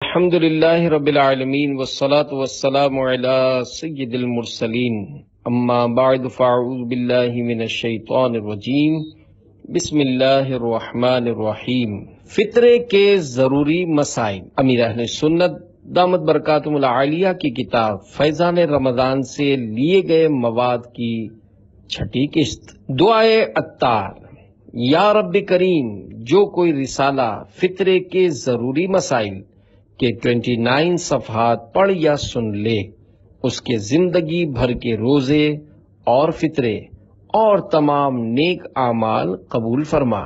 الحمد للہ رب العالمین والصلاة والسلام علی سید المرسلین اما بعد فاعوذ باللہ من الشیطان الرجیم بسم اللہ الرحمن الرحیم۔ فطرے کے ضروری مسائل۔ امیر اہل سنت دامت برکاتہم العالیہ کی کتاب فیضان رمضان سے لیے گئے مواد کی چھٹی قسط۔ دعائے عطار۔ یا رب کریم، جو کوئی رسالہ فطرے کے ضروری مسائل کے 29 صفحات پڑھ یا سن لے، اس کے زندگی بھر کے روزے اور فطرے اور تمام نیک اعمال قبول فرما،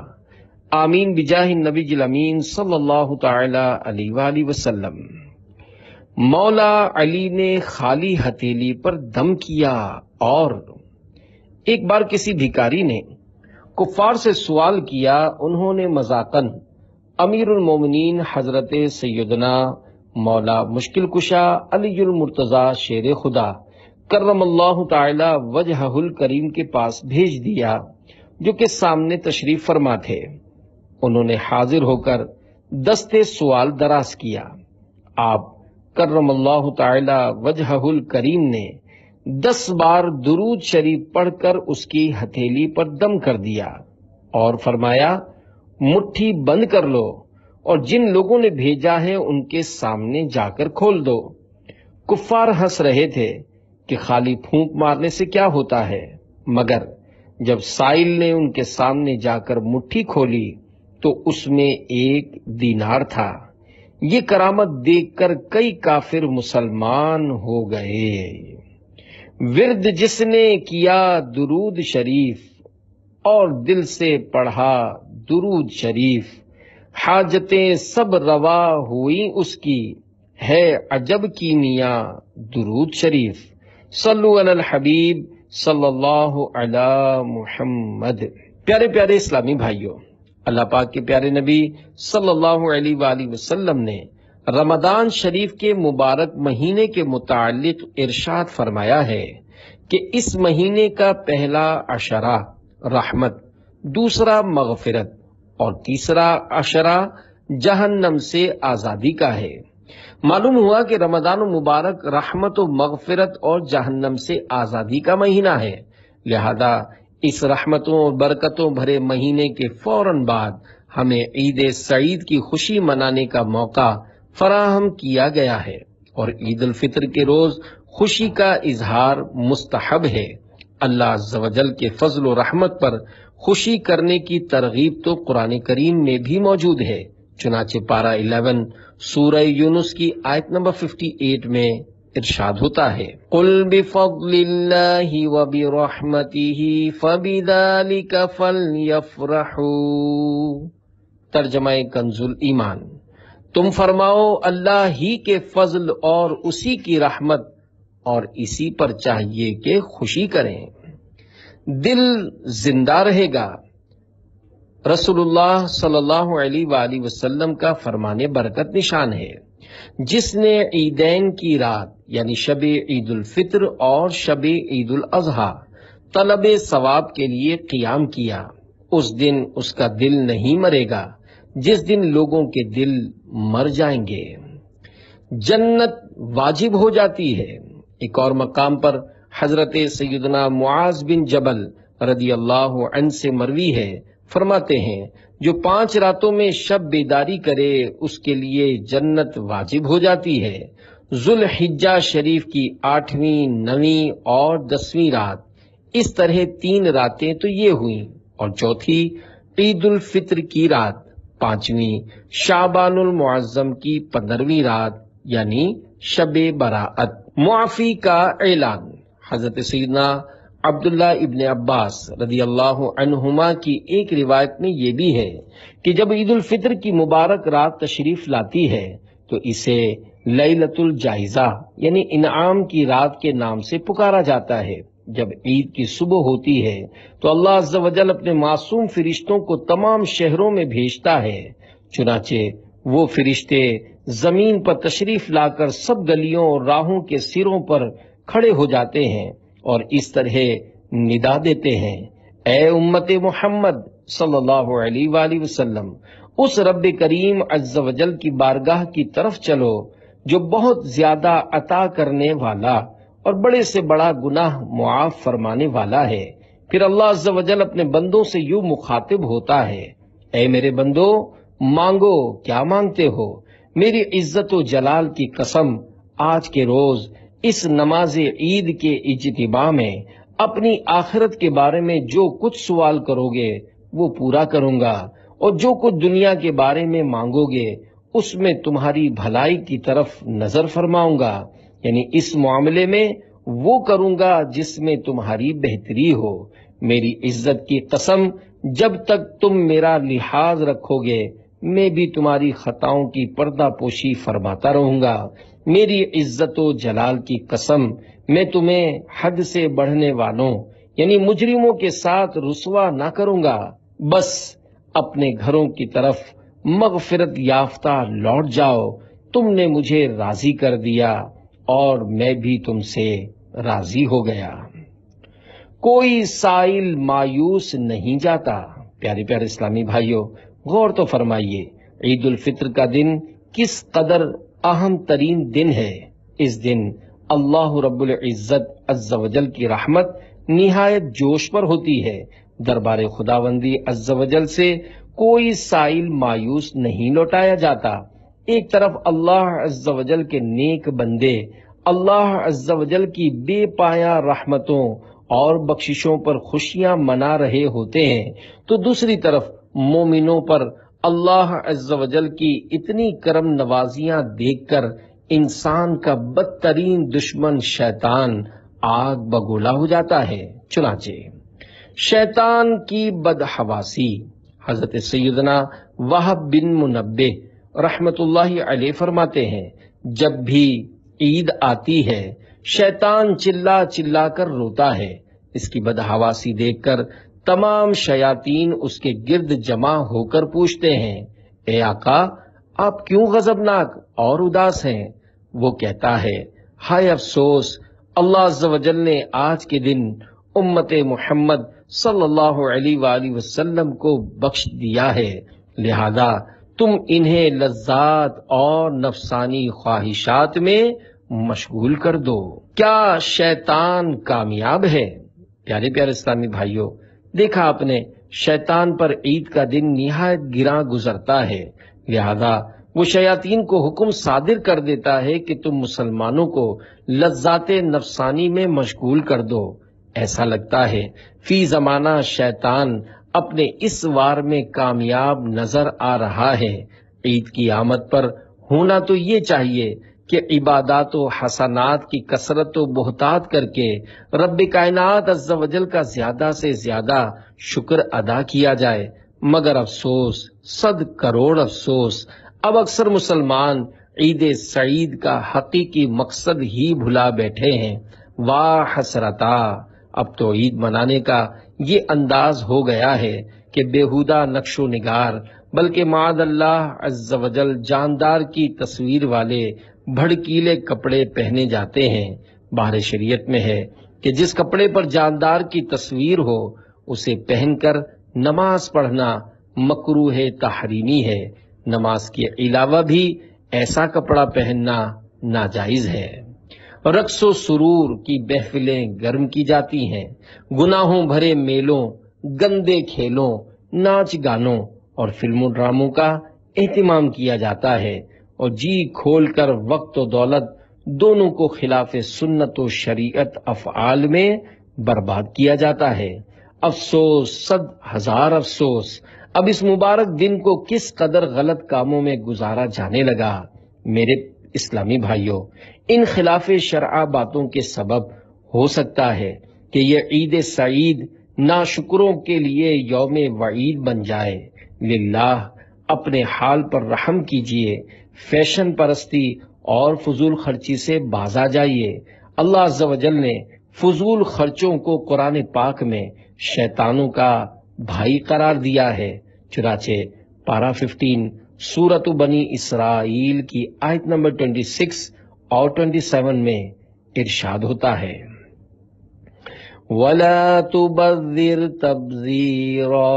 آمین بجاہ النبی الامین صلی اللہ تعالی علیہ وآلہ وسلم۔ مولا علی نے خالی ہتھیلی پر دم کیا اور ایک بار کسی بھکاری نے کفار سے سوال کیا۔ انہوں نے مذاقاً امیر المومنین حضرت سیدنا مولا مشکل کشا علی المرتضی شیر خدا کرم اللہ تعالی وجہہ الکریم کے پاس بھیج دیا، جو کہ سامنے تشریف فرما تھے۔ انہوں نے حاضر ہو کر دستے سوال دراز کیا۔ آپ کرم اللہ تعالی وجہہ الکریم نے 10 بار درود شریف پڑھ کر اس کی ہتھیلی پر دم کر دیا اور فرمایا، مٹھی بند کر لو اور جن لوگوں نے بھیجا ہے ان کے سامنے جا کر کھول دو۔ کفار ہنس رہے تھے کہ خالی پھونک مارنے سے کیا ہوتا ہے، مگر جب سائل نے ان کے سامنے جا کر مٹھی کھولی تو اس میں 1 دینار تھا۔ یہ کرامت دیکھ کر کئی کافر مسلمان ہو گئے۔ ورد جس نے کیا درود شریف اور دل سے پڑھا درود شریف، حاجتیں سب روا ہوئی اس کی، ہے عجب کی میاں درود شریف۔ صلو علی الحبیب صلی اللہ علی محمد۔ پیارے پیارے اسلامی بھائیوں، اللہ پاک کے پیارے نبی صلی اللہ علیہ وآلہ وسلم نے رمضان شریف کے مبارک مہینے کے متعلق ارشاد فرمایا ہے کہ اس مہینے کا پہلا عشرہ رحمت، دوسرا مغفرت اور تیسرا عشرہ جہنم سے آزادی کا ہے۔ معلوم ہوا کہ رمضان مبارک رحمت و مغفرت اور جہنم سے آزادی کا مہینہ ہے، لہذا اس رحمتوں اور برکتوں بھرے مہینے کے فوراً بعد ہمیں عید سعید کی خوشی منانے کا موقع فراہم کیا گیا ہے، اور عید الفطر کے روز خوشی کا اظہار مستحب ہے۔ اللہ عز و جل کے فضل و رحمت پر خوشی کرنے کی ترغیب تو قرآن کریم میں بھی موجود ہے۔ چنانچہ پارہ 11 سورہ یونس کی آیت نمبر 58 میں ارشاد ہوتا ہے، قُلْ بِفَضْلِ اللَّهِ وَبِرَحْمَتِهِ فَبِذَلِكَ فَلْيَفْرَحُوا۔ ترجمہ کنز ایمان۔ تم فرماؤ، اللہ ہی کے فضل اور اسی کی رحمت اور اسی پر چاہیے کہ خوشی کریں۔ دل زندہ رہے گا۔ رسول اللہ صلی اللہ علیہ وآلہ وسلم کا فرمان برکت نشان ہے، جس نے عیدین کی رات یعنی شب عید الفطر اور شب عید الاضحیٰ طلب ثواب کے لیے قیام کیا، اس دن اس کا دل نہیں مرے گا جس دن لوگوں کے دل مر جائیں گے۔ جنت واجب ہو جاتی ہے۔ ایک اور مقام پر حضرت سیدنا معاذ بن جبل رضی اللہ عنہ سے مروی ہے، فرماتے ہیں، جو 5 راتوں میں شب بیداری کرے اس کے لیے جنت واجب ہو جاتی ہے۔ ذوالحجہ شریف کی 8ویں، 9ویں اور 10ویں رات، اس طرح 3 راتیں تو یہ ہوئیں، اور چوتھی عید الفطر کی رات، 5ویں شعبان المعظم کی 15ویں رات یعنی شب براءت۔ معافی کا اعلان۔ حضرت سیدنا عبداللہ ابن عباس رضی اللہ عنہما کی ایک روایت میں یہ بھی ہے کہ جب عید الفطر کی مبارک رات تشریف لاتی ہے تو اسے لیلۃ الجائزہ یعنی انعام کی رات کے نام سے پکارا جاتا ہے۔ جب عید کی صبح ہوتی ہے تو اللہ عز و جل اپنے معصوم فرشتوں کو تمام شہروں میں بھیجتا ہے، چنانچہ وہ فرشتے زمین پر تشریف لا کر سب گلیوں اور راہوں کے سروں پر کھڑے ہو جاتے ہیں اور اس طرح ندا دیتے ہیں، اے امت محمد صلی اللہ علیہ وآلہ وسلم، اس رب کریم عز و جل کی بارگاہ کی طرف چلو جو بہت زیادہ عطا کرنے والا اور بڑے سے بڑا گناہ معاف فرمانے والا ہے۔ پھر اللہ عز و جل اپنے بندوں سے یوں مخاطب ہوتا ہے، اے میرے بندو، مانگو، کیا مانگتے ہو؟ میری عزت و جلال کی قسم، آج کے روز اس نماز عید کے اجتماع میں اپنی آخرت کے بارے میں جو کچھ سوال کرو گے وہ پورا کروں گا، اور جو کچھ دنیا کے بارے میں مانگو گے اس میں تمہاری بھلائی کی طرف نظر فرماؤں گا، یعنی اس معاملے میں وہ کروں گا جس میں تمہاری بہتری ہو۔ میری عزت کی قسم، جب تک تم میرا لحاظ رکھو گے میں بھی تمہاری خطاؤں کی پردہ پوشی فرماتا رہوں گا۔ میری عزت و جلال کی قسم، میں تمہیں حد سے بڑھنے والوں یعنی مجرموں کے ساتھ رسوا نہ کروں گا۔ بس اپنے گھروں کی طرف مغفرت یافتہ لوٹ جاؤ، تم نے مجھے راضی کر دیا اور میں بھی تم سے راضی ہو گیا۔ کوئی سائل مایوس نہیں جاتا۔ پیارے پیارے اسلامی بھائیوں، غور تو فرمائیے، عید الفطر کا دن کس قدر اہم ترین دن ہے۔ اس دن اللہ رب العزت عز و جل کی رحمت نہایت جوش پر ہوتی ہے۔ دربار خداوندی عز و جل سے کوئی سائل مایوس نہیں لوٹایا جاتا۔ ایک طرف اللہ عز و جل کے نیک بندے اللہ عز و جل کی بے پایا رحمتوں اور بخششوں پر خوشیاں منا رہے ہوتے ہیں، تو دوسری طرف مومنوں پر اللہ عز و جل کی اتنی کرم نوازیاں دیکھ کر انسان کا بدترین دشمن شیطان آگ بگولا ہو جاتا ہے۔ چنانچہ شیطان کی بدحواسی حضرت سیدنا وہب بن منبہ رحمت اللہ علیہ فرماتے ہیں، جب بھی عید آتی ہے شیطان چلا چلا کر روتا ہے۔ اس کی بدحواسی دیکھ کر تمام شیاطین اس کے گرد جمع ہو کر پوچھتے ہیں، اے آقا، آپ کیوں غضبناک اور اداس ہیں؟ وہ کہتا ہے، ہائے افسوس، اللہ عز و جل نے آج کے دن امت محمد صلی اللہ علیہ وآلہ وسلم کو بخش دیا ہے، لہذا تم انہیں لذات اور نفسانی خواہشات میں مشغول کر دو۔ کیا شیطان کامیاب ہے؟ پیارے پیارے اسلامی بھائیوں، دیکھا آپ نے، شیطان پر عید کا دن نہایت گراں گزرتا ہے، لہذا وہ شیاطین کو حکم صادر کر دیتا ہے کہ تم مسلمانوں کو لذات نفسانی میں مشغول کر دو۔ ایسا لگتا ہے فی زمانہ شیطان اپنے اس وار میں کامیاب نظر آ رہا ہے۔ عید کی آمد پر ہونا تو یہ چاہیے کہ عبادات و حسنات کی کثرت و بہتات کر کے رب کائنات عز و جل کا زیادہ سے زیادہ شکر ادا کیا جائے، مگر افسوس، 100 کروڑ افسوس، اب اکثر مسلمان عید سعید کا حقیقی مقصد ہی بھلا بیٹھے ہیں۔ واہ حسرتا، اب تو عید منانے کا یہ انداز ہو گیا ہے کہ بیہودہ نقش و نگار، بلکہ معاذ اللہ عز و جل جاندار کی تصویر والے بھڑکیلے کپڑے پہنے جاتے ہیں۔ بہر شریعت میں ہے کہ جس کپڑے پر جاندار کی تصویر ہو اسے پہن کر نماز پڑھنا مکروہ تحریمی ہے، نماز کے علاوہ بھی ایسا کپڑا پہننا ناجائز ہے۔ رقص و سرور کی محفلیں گرم کی جاتی ہیں، گناہوں بھرے میلوں، گندے کھیلوں، ناچ گانوں اور فلموں ڈراموں کا اہتمام کیا جاتا ہے، اور جی کھول کر وقت و دولت دونوں کو خلاف سنت و شریعت افعال میں برباد کیا جاتا ہے۔ افسوس، 100,000 افسوس، اب اس مبارک دن کو کس قدر غلط کاموں میں گزارا جانے لگا۔ میرے اسلامی بھائیوں، ان خلاف شرع باتوں کے سبب ہو سکتا ہے کہ یہ عید سعید ناشکروں کے لیے یوم وعید بن جائے۔ للہ اپنے حال پر رحم کیجئے، فیشن پرستی اور فضول خرچی سے باز آ جائیے۔ اللہ عز و جل نے فضول خرچوں کو قرآن پاک میں شیطانوں کا بھائی قرار دیا ہے، چنانچہ پارہ 15 سورۃ بنی اسرائیل کی آیت نمبر 26 اور 27 میں ارشاد ہوتا ہے، وَلَا تُبَذِّرْ تَبْذِيرًا،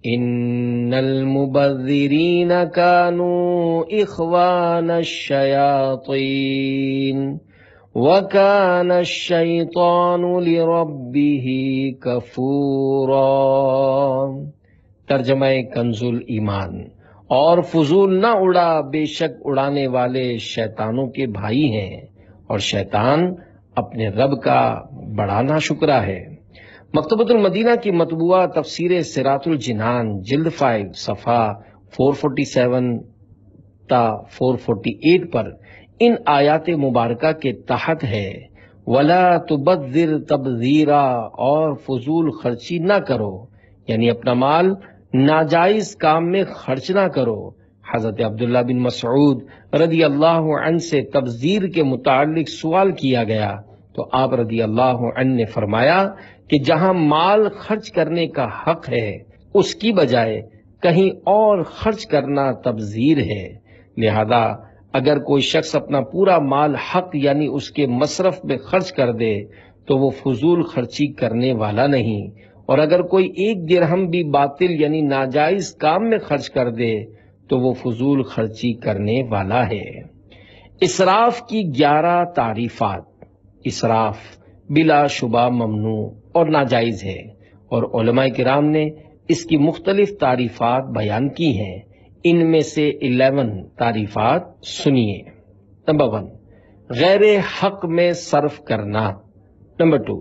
ان المبذرین کانوا اخوان الشیاطین وَكَانَ الشَّيْطَانُ لِرَبِّهِ كَفُورًا۔ ترجمہ کنز ایمان۔ اور فضول نہ اڑا، بے شک اڑانے والے شیطانوں کے بھائی ہیں، اور شیطان اپنے رب کا بڑا ناشکرا ہے۔ مکتبۃ المدینہ کی مطبوعہ تفسیر صراط الجنان جلد 5 صفحہ 447 تا 448 پر ان آیات مبارکہ کے تحت ہے وَلَا تُبَذِّرْ تَبْذِيرًا، اور فضول خرچی نہ کرو، یعنی اپنا مال ناجائز کام میں خرچ نہ کرو۔ حضرت عبداللہ بن مسعود رضی اللہ عنہ سے تبذیر کے متعلق سوال کیا گیا تو آپ رضی اللہ عنہ نے فرمایا کہ جہاں مال خرچ کرنے کا حق ہے اس کی بجائے کہیں اور خرچ کرنا تبذیر ہے۔ لہذا اگر کوئی شخص اپنا پورا مال حق یعنی اس کے مصرف میں خرچ کر دے تو وہ فضول خرچی کرنے والا نہیں، اور اگر کوئی ایک درہم بھی باطل یعنی ناجائز کام میں خرچ کر دے تو وہ فضول خرچی کرنے والا ہے۔ اسراف کی 11 تعریفات۔ اسراف بلا شبہ ممنوع اور ناجائز ہے، اور علماء کرام نے اس کی مختلف تعریفات بیان کی ہیں۔ ان میں سے 11 تعریفات سنیے۔ نمبر 1، غیر حق میں صرف کرنا۔ نمبر 2،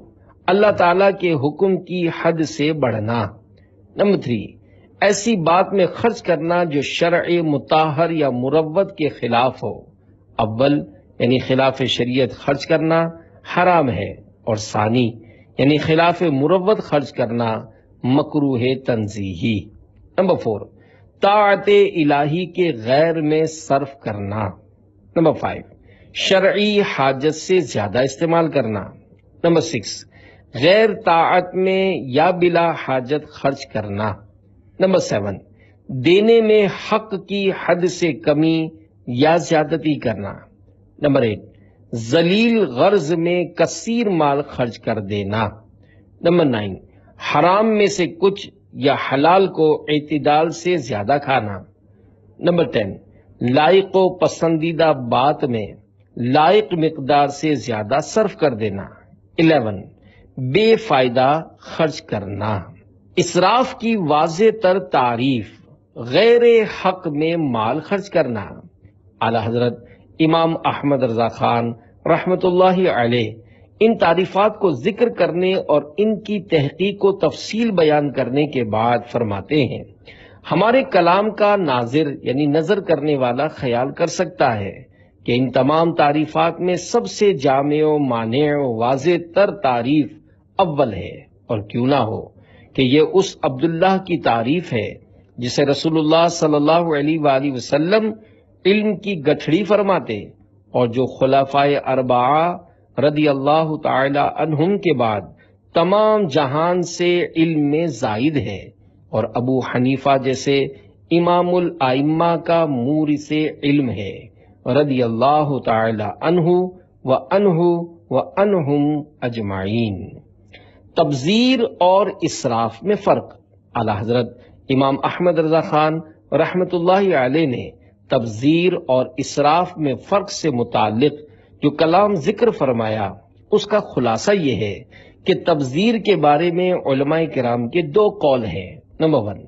اللہ تعالیٰ کے حکم کی حد سے بڑھنا۔ نمبر 3، ایسی بات میں خرچ کرنا جو شرع مطہر یا مروت کے خلاف ہو۔ اول یعنی خلاف شریعت خرچ کرنا حرام ہے، اور ثانی یعنی خلاف مروت خرچ کرنا مکروہ تنزیہی۔ نمبر 4، طاعت الہی کے غیر میں صرف کرنا۔ نمبر 5، شرعی حاجت سے زیادہ استعمال کرنا۔ نمبر 6، غیر طاعت میں یا بلا حاجت خرچ کرنا۔ نمبر 7، دینے میں حق کی حد سے کمی یا زیادتی کرنا۔ نمبر 8، ذلیل غرض میں کثیر مال خرچ کر دینا۔ نمبر 9، حرام میں سے کچھ یا حلال کو اعتدال سے زیادہ کھانا۔ نمبر 10، لائق و پسندیدہ بات میں لائق مقدار سے زیادہ صرف کر دینا۔ 11، بے فائدہ خرچ کرنا۔ اسراف کی واضح تر تعریف غیر حق میں مال خرچ کرنا۔ اعلی حضرت امام احمد رضا خان رحمۃ اللہ علیہ ان تعریفات کو ذکر کرنے اور ان کی تحقیق و تفصیل بیان کرنے کے بعد فرماتے ہیں، ہمارے کلام کا ناظر یعنی نظر کرنے والا خیال کر سکتا ہے کہ ان تمام تعریفات میں سب سے جامع و مانع و واضح تر تعریف اول ہے، اور کیوں نہ ہو کہ یہ اس عبداللہ کی تعریف ہے جسے رسول اللہ صلی اللہ علیہ وآلہ وسلم علم کی گٹھڑی فرماتے، اور جو خلفائے اربعہ رضی اللہ تعالی عنہم کے بعد تمام جہان سے علم میں زائد ہے، اور ابو حنیفہ جیسے امام الائمہ کا مورث علم ہے رضی اللہ تعالی عنہ وعنہم اجمعین۔ تبذیر اور اسراف میں فرق۔ اعلی حضرت امام احمد رضا خان رحمۃ اللہ علیہ نے تبذیر اور اسراف میں فرق سے متعلق جو کلام ذکر فرمایا اس کا خلاصہ یہ ہے کہ تبذیر کے بارے میں علماء کرام کے 2 قول ہیں۔ نمبر 1،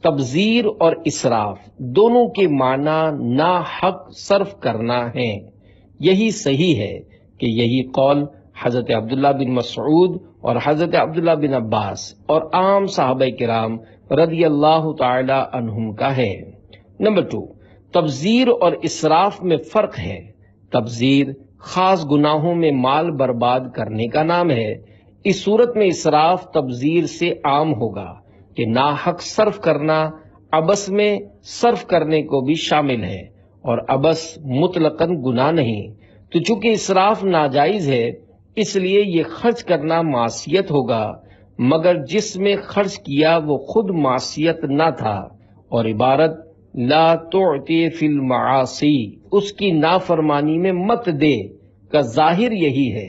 تبذیر اور اسراف دونوں کے معنی ناحق صرف کرنا ہے۔ یہی صحیح ہے کہ یہی قول حضرت عبداللہ بن مسعود اور حضرت عبداللہ بن عباس اور عام صحابہ کرام رضی اللہ تعالی عنہم کا ہے۔ نمبر 2، تبذیر اور اسراف میں فرق ہے۔ تبذیر خاص گناہوں میں مال برباد کرنے کا نام ہے۔ اس صورت میں اسراف تبذیر سے عام ہوگا کہ ناحق صرف کرنا عبث میں صرف کرنے کو بھی شامل ہے، اور عبث مطلقاً گناہ نہیں، تو چونکہ اسراف ناجائز ہے اس لیے یہ خرچ کرنا معصیت ہوگا، مگر جس میں خرچ کیا وہ خود معصیت نہ تھا، اور عبارت لا تعطی فی المعاصی اس کی نافرمانی میں مت دے کا ظاہر یہی ہے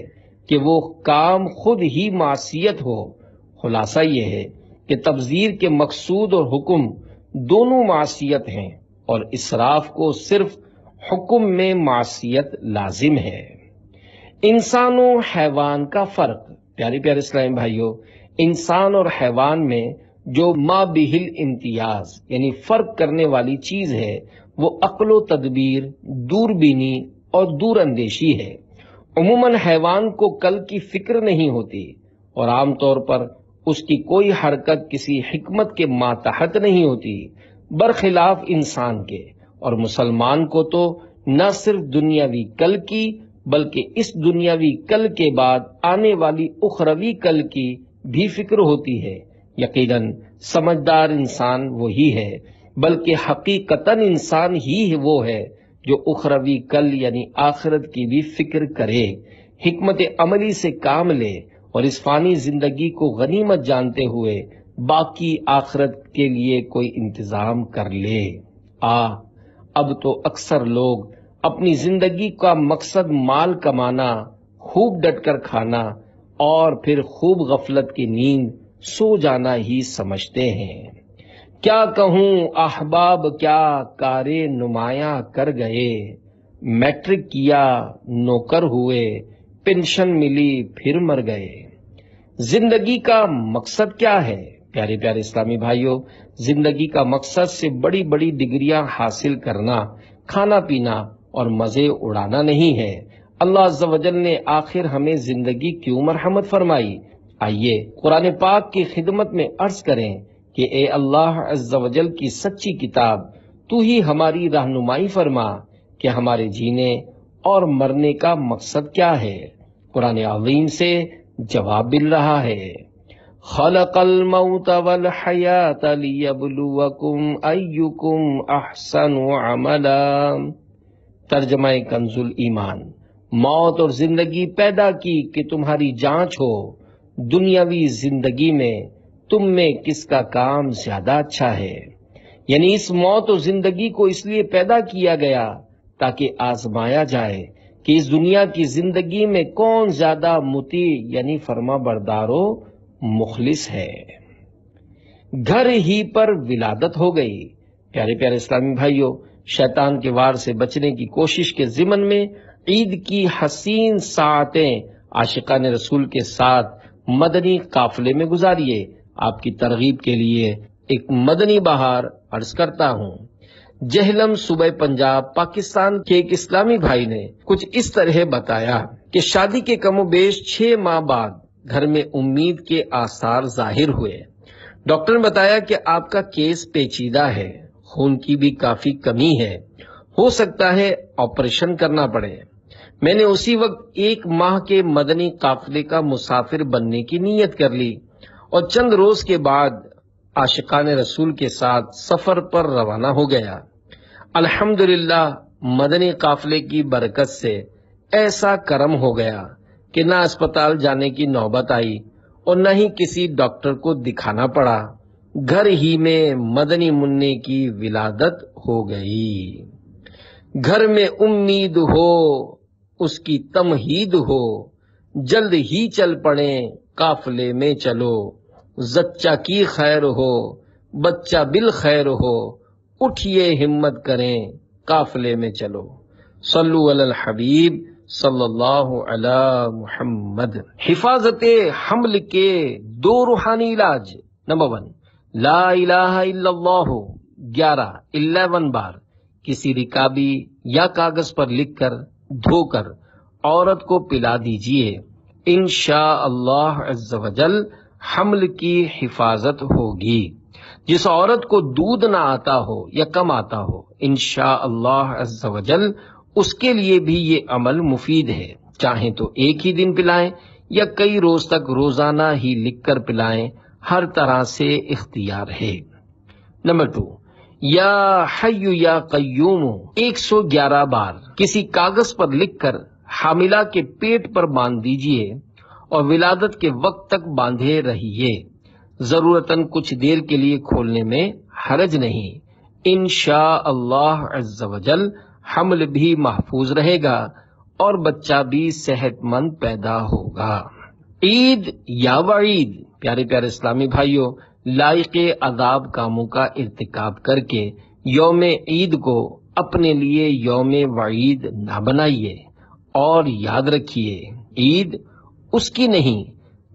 کہ وہ کام خود ہی معصیت ہو۔ خلاصہ یہ ہے کہ تبذیر کے مقصود اور حکم دونوں معصیت ہیں اور اسراف کو صرف حکم میں معصیت لازم ہے۔ انسان و حیوان کا فرق، پیارے پیارے اسلامی بھائیوں، انسان اور حیوان میں جو ما بہل امتیاز یعنی فرق کرنے والی چیز ہے وہ عقل و تدبیر، دور بینی اور دور اندیشی ہے۔ عموماً حیوان کو کل کی فکر نہیں ہوتی اور عام طور پر اس کی کوئی حرکت کسی حکمت کے ماتحت نہیں ہوتی، برخلاف انسان کے۔ اور مسلمان کو تو نہ صرف دنیاوی کل کی بلکہ اس دنیاوی کل کے بعد آنے والی اخروی کل کی بھی فکر ہوتی ہے۔ یقیناً سمجھدار انسان وہی ہے، بلکہ حقیقتاً انسان ہی وہ ہے جو اخروی کل یعنی آخرت کی بھی فکر کرے، حکمت عملی سے کام لے اور اس فانی زندگی کو غنیمت جانتے ہوئے باقی آخرت کے لیے کوئی انتظام کر لے۔ اب تو اکثر لوگ اپنی زندگی کا مقصد مال کمانا، خوب ڈٹ کر کھانا اور پھر خوب غفلت کی نیند سو جانا ہی سمجھتے ہیں۔ کیا کہوں احباب کیا کارے نمایاں کر گئے، میٹرک کیا نوکر ہوئے، پینشن ملی پھر مر گئے۔ زندگی کا مقصد کیا ہے؟ پیارے پیارے اسلامی بھائیوں، زندگی کا مقصد سے بڑی بڑی ڈگریاں حاصل کرنا، کھانا پینا اور مزے اڑانا نہیں ہے۔ اللہ عز و جل نے آخر ہمیں زندگی کیوں مرحمت فرمائی؟ آئیے قرآن پاک کی خدمت میں عرض کریں کہ اے اللہ عز و جل کی سچی کتاب، تو ہی ہماری رہنمائی فرما کہ ہمارے جینے اور مرنے کا مقصد کیا ہے۔ قرآن عظیم سے جواب مل رہا ہے، خلق الموت والحیات لیبلوکم ایکم احسن عملا۔ ترجمہ کنز الایمان، موت اور زندگی پیدا کی کہ تمہاری جانچ ہو دنیاوی زندگی میں تم میں کس کا کام زیادہ اچھا ہے۔ یعنی اس موت و زندگی کو اس لیے پیدا کیا گیا تاکہ آزمایا جائے کہ اس دنیا کی زندگی میں کون زیادہ مطیع یعنی فرما بردار و مخلص ہے۔ گھر ہی پر ولادت ہو گئی۔ پیارے پیارے اسلامی بھائیوں، شیطان کے وار سے بچنے کی کوشش کے ضمن میں عید کی حسین ساعتیں عاشقان رسول کے ساتھ مدنی قافلے میں گزاریے۔ آپ کی ترغیب کے لیے ایک مدنی بہار عرض کرتا ہوں۔ جہلم صوبہ پنجاب پاکستان کے ایک اسلامی بھائی نے کچھ اس طرح بتایا کہ شادی کے کم و بیش 6 ماہ بعد گھر میں امید کے آثار ظاہر ہوئے۔ ڈاکٹر نے بتایا کہ آپ کا کیس پیچیدہ ہے، خون کی بھی کافی کمی ہے، ہو سکتا ہے آپریشن کرنا پڑے۔ میں نے اسی وقت 1 ماہ کے مدنی قافلے کا مسافر بننے کی نیت کر لی اور چند روز کے بعد عاشقان رسول کے ساتھ سفر پر روانہ ہو گیا۔ الحمدللہ مدنی قافلے کی برکت سے ایسا کرم ہو گیا کہ نہ اسپتال جانے کی نوبت آئی اور نہ ہی کسی ڈاکٹر کو دکھانا پڑا، گھر ہی میں مدنی منع کی ولادت ہو گئی۔ گھر میں امید ہو اس کی تمہید ہو، جلد ہی چل پڑیں قافلے میں چلو، زچہ کی خیر ہو بچہ بالخیر ہو، اٹھیے ہمت کریں قافلے میں چلو۔ صلو علی الحبیب صلی اللہ علی محمد۔ حفاظت حمل کے 2 روحانی علاج۔ نمبر 1، لا الہ الا اللہ 11 بار کسی رکابی یا کاغذ پر لکھ کر دھو کر عورت کو پلا دیجئے، انشاءاللہ عز و جل حمل کی حفاظت ہوگی۔ جس عورت کو دودھ نہ آتا ہو یا کم آتا ہو، انشاءاللہ عز و جل اس کے لیے بھی یہ عمل مفید ہے، چاہیں تو ایک ہی دن پلائیں یا کئی روز تک روزانہ ہی لکھ کر پلائیں، ہر طرح سے اختیار ہے۔ نمبر 2، یا حی یا قیوم 111 بار کسی کاغذ پر لکھ کر حاملہ کے پیٹ پر باندھ دیجئے اور ولادت کے وقت تک باندھے رہیے، ضرورتاً کچھ دیر کے لیے کھولنے میں حرج نہیں، انشاءاللہ عز و جل حمل بھی محفوظ رہے گا اور بچہ بھی صحت مند پیدا ہوگا۔ عید یا وعید، پیارے پیارے اسلامی بھائیوں، لائق عذاب کاموں کا ارتکاب کر کے یوم عید کو اپنے لیے یوم وعید نہ بنائیے، اور یاد رکھیے عید اس کی نہیں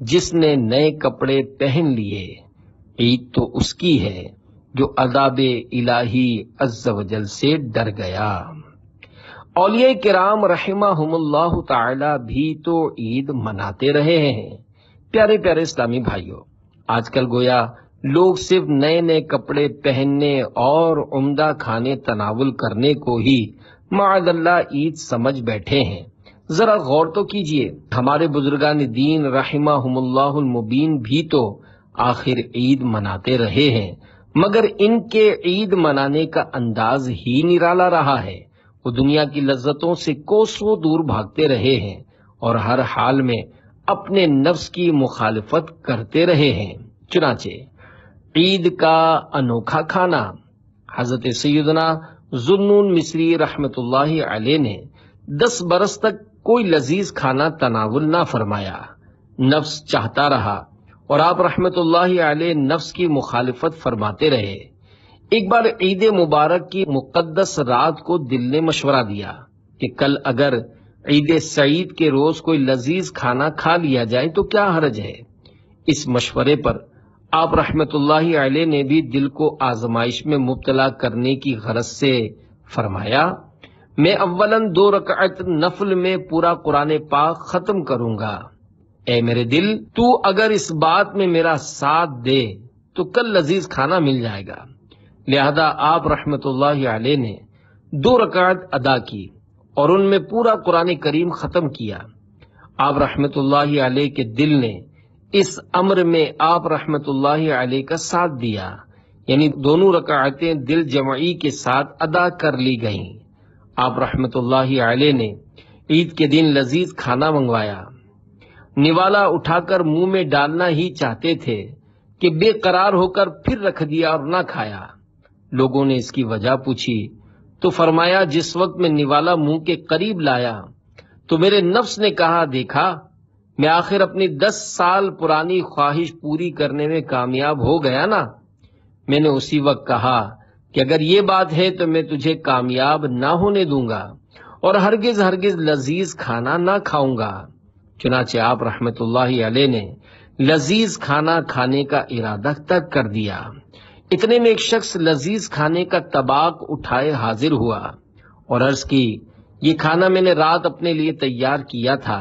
جس نے نئے کپڑے پہن لیے، عید تو اس کی ہے جو عذاب الہی عز و جل سے ڈر گیا۔ اولیاء کرام رحمہم اللہ تعالی بھی تو عید مناتے رہے ہیں۔ پیارے پیارے اسلامی بھائیوں، آج کل گویا لوگ صرف نئے نئے کپڑے پہننے اور عمدہ کھانے تناول کرنے کو ہی معاذ اللہ عید سمجھ بیٹھے ہیں۔ ذرا غور تو کیجئے، ہمارے بزرگان دین رحمہم اللہ المبین بھی تو آخر عید مناتے رہے ہیں، مگر ان کے عید منانے کا انداز ہی نرالا رہا ہے۔ وہ دنیا کی لذتوں سے کوسوں دور بھاگتے رہے ہیں اور ہر حال میں اپنے نفس کی مخالفت کرتے رہے ہیں۔ چنانچہ عید کا انوکھا کھانا حضرت سیدنا ذوالنون مصری رحمت اللہ علیہ نے 10 برس تک کوئی لذیذ کھانا تناول نہ فرمایا، نفس چاہتا رہا اور آپ رحمت اللہ علیہ نفس کی مخالفت فرماتے رہے۔ ایک بار عید مبارک کی مقدس رات کو دل نے مشورہ دیا کہ کل اگر عید سعید کے روز کوئی لذیذ کھانا کھا لیا جائے تو کیا حرج ہے۔ اس مشورے پر آپ رحمت اللہ علیہ نے بھی دل کو آزمائش میں مبتلا کرنے کی غرض سے فرمایا، میں اولاً 2 رکعت نفل میں پورا قرآن پاک ختم کروں گا۔ اے میرے دل، تو اگر اس بات میں میرا ساتھ دے تو کل لذیذ کھانا مل جائے گا۔ لہذا آپ رحمت اللہ علیہ نے 2 رکعت ادا کی اور ان میں پورا قرآن کریم ختم کیا۔ آپ رحمت اللہ علیہ کے دل نے اس امر میں آپ رحمت اللہ علیہ کا ساتھ دیا، یعنی دونوں رکعتیں دل جمعی کے ساتھ ادا کر لی گئیں۔ آپ رحمت اللہ علیہ نے عید کے دن لذیذ کھانا منگوایا، نوالا اٹھا کر منہ میں ڈالنا ہی چاہتے تھے کہ بے قرار ہو کر پھر رکھ دیا اور نہ کھایا۔ لوگوں نے اس کی وجہ پوچھی تو فرمایا، جس وقت میں نوالا منہ کے قریب لایا تو میرے نفس نے کہا، دیکھا میں آخر اپنی 10 سال پرانی خواہش پوری کرنے میں کامیاب ہو گیا نا۔ میں نے اسی وقت کہا کہ اگر یہ بات ہے تو میں تجھے کامیاب نہ ہونے دوں گا اور ہرگز ہرگز لذیذ کھانا نہ کھاؤں گا۔ چنانچہ آپ رحمت اللہ علیہ نے لذیذ کھانا کھانے کا ارادہ تک کر دیا۔ اتنے میں ایک شخص لذیذ کھانے کا طباق اٹھائے حاضر ہوا اور عرض کی، یہ کھانا میں نے رات اپنے لیے تیار کیا تھا۔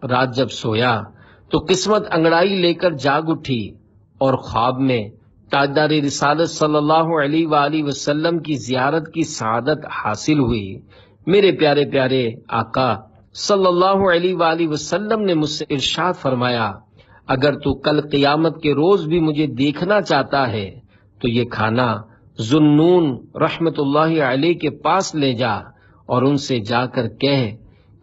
رات جب سویا تو قسمت انگڑائی لے کر جاگ اٹھی اور خواب میں تاجدار رسالت صلی اللہ علیہ وآلہ وسلم کی زیارت کی سعادت حاصل ہوئی۔ میرے پیارے پیارے آقا صلی اللہ علیہ وآلہ وسلم نے مجھ سے ارشاد فرمایا، اگر تو کل قیامت کے روز بھی مجھے دیکھنا چاہتا ہے تو یہ کھانا ذوالنون رحمت اللہ علیہ کے پاس لے جا اور ان سے جا کر کہہ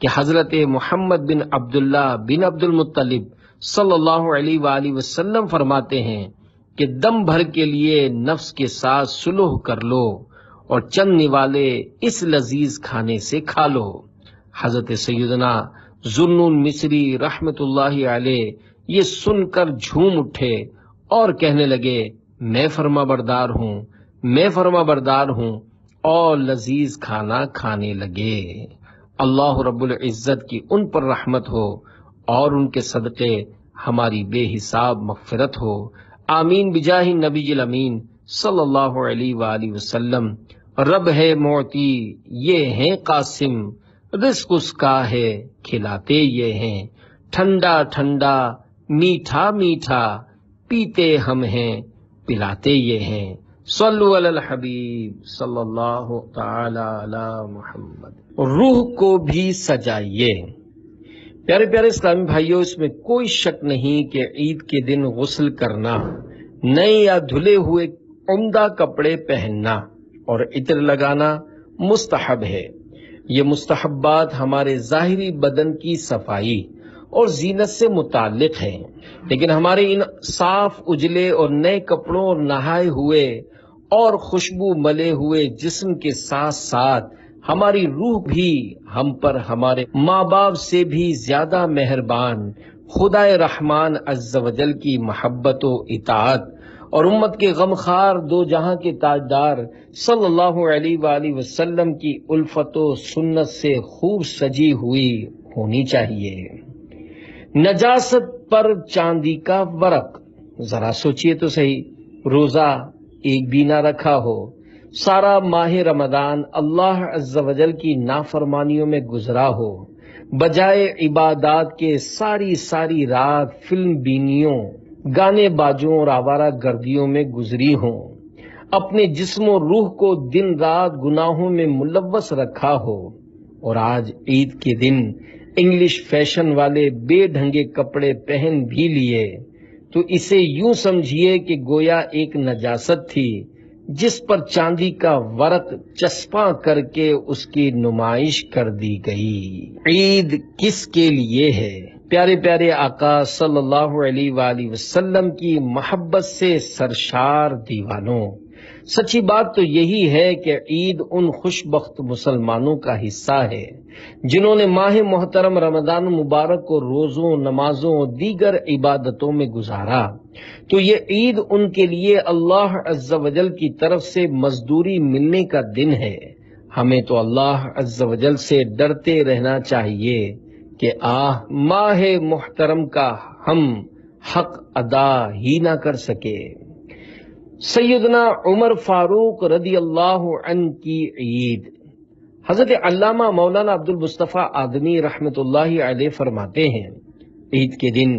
کہ حضرت محمد بن عبداللہ بن عبد المطلب صلی اللہ علیہ وآلہ وسلم فرماتے ہیں کہ دم بھر کے لیے نفس کے ساتھ صلح کر لو اور چند نوالے اس لذیذ کھانے سے کھا لو۔ حضرت سیدنا ذوالنون مصری رحمت اللہ علیہ یہ سن کر جھوم اٹھے اور کہنے لگے، میں فرما بردار ہوں، میں فرما بردار ہوں، اور لذیذ کھانا کھانے لگے۔ اللہ رب العزت کی ان پر رحمت ہو اور ان کے صدقے ہماری بے حساب مغفرت ہو، آمین بجاہ نبی الامین صلی اللہ علیہ وآلہ وسلم۔ رب ہے معطی، یہ ہیں قاسم، رزق اس کا ہے کھلاتے یہ ہیں، ٹھنڈا ٹھنڈا میٹھا میٹھا پیتے ہم ہیں پلاتے یہ ہیں۔ صلو علی الحبیب صلی اللہ تعالی علی محمد۔ روح کو بھی سجائیے۔ پیارے پیارے اسلامی بھائیوں، اس میں کوئی شک نہیں کہ عید کے دن غسل کرنا، نئے یا دھلے ہوئے عمدہ کپڑے پہننا اور عطر لگانا مستحب ہے۔ یہ مستحبات ہمارے ظاہری بدن کی صفائی اور زینت سے متعلق ہیں، لیکن ہمارے ان صاف اجلے اور نئے کپڑوں اور نہائے ہوئے اور خوشبو ملے ہوئے جسم کے ساتھ ساتھ ہماری روح بھی ہم پر ہمارے ماں باپ سے بھی زیادہ مہربان خدا رحمان عز و جل کی محبت و اطاعت اور امت کے غمخوار دو جہاں کے تاجدار صلی اللہ علیہ وآلہ وسلم کی الفت و سنت سے خوب سجی ہوئی ہونی چاہیے۔ نجاست پر چاندی کا ورق، ذرا سوچئے تو صحیح، روزہ ایک بھی نہ رکھا ہو، سارا ماہ رمضان اللہ عز و جل کی نافرمانیوں میں گزرا ہو، بجائے عبادات کے ساری رات فلم بینیوں، گانے باجوں اور آوارہ گردیوں میں گزری ہوں، اپنے جسم و روح کو دن رات گناہوں میں ملوث رکھا ہو، اور آج عید کے دن انگلش فیشن والے بے ڈھنگے کپڑے پہن بھی لیے تو اسے یوں سمجھیے کہ گویا ایک نجاست تھی جس پر چاندی کا ورق چسپاں کر کے اس کی نمائش کر دی گئی۔ عید کس کے لیے ہے؟ پیارے پیارے آقا صلی اللہ علیہ وآلہ وسلم کی محبت سے سرشار دیوانوں، سچی بات تو یہی ہے کہ عید ان خوش بخت مسلمانوں کا حصہ ہے جنہوں نے ماہ محترم رمضان مبارک کو روزوں، نمازوں اور دیگر عبادتوں میں گزارا، تو یہ عید ان کے لیے اللہ عز و جل کی طرف سے مزدوری ملنے کا دن ہے۔ ہمیں تو اللہ عز و جل سے ڈرتے رہنا چاہیے کہ ماہ محترم کا ہم حق ادا ہی نہ کر سکے۔ سیدنا عمر فاروق رضی اللہ عنہ کی عید، حضرت علامہ مولانا عبد المصطفیٰ آدمی رحمت اللہ علیہ فرماتے ہیں، عید کے دن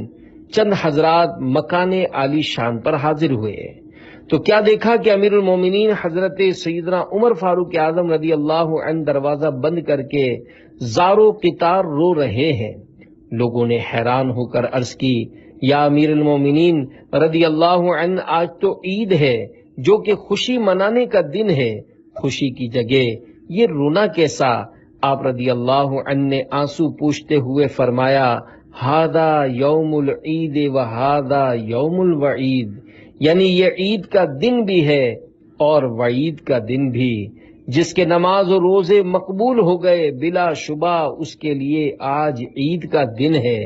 چند حضرات مکان عالی شان پر حاضر ہوئے تو کیا دیکھا کہ امیر المومنین حضرت سیدنا عمر فاروق اعظم رضی اللہ عنہ دروازہ بند کر کے زارو قطار رو رہے ہیں۔ لوگوں نے حیران ہو کر عرض کی، یا امیر المومنین رضی اللہ عنہ، آج تو عید ہے جو کہ خوشی منانے کا دن ہے، خوشی کی جگہ یہ رونا کیسا؟ آپ رضی اللہ عنہ نے آنسو پوچھتے ہوئے فرمایا، ہاذا یوم العید و ہاذا یوم الوعید، یعنی یہ عید کا دن بھی ہے اور وعید کا دن بھی۔ جس کے نماز و روزے مقبول ہو گئے بلا شبہ اس کے لیے آج عید کا دن ہے،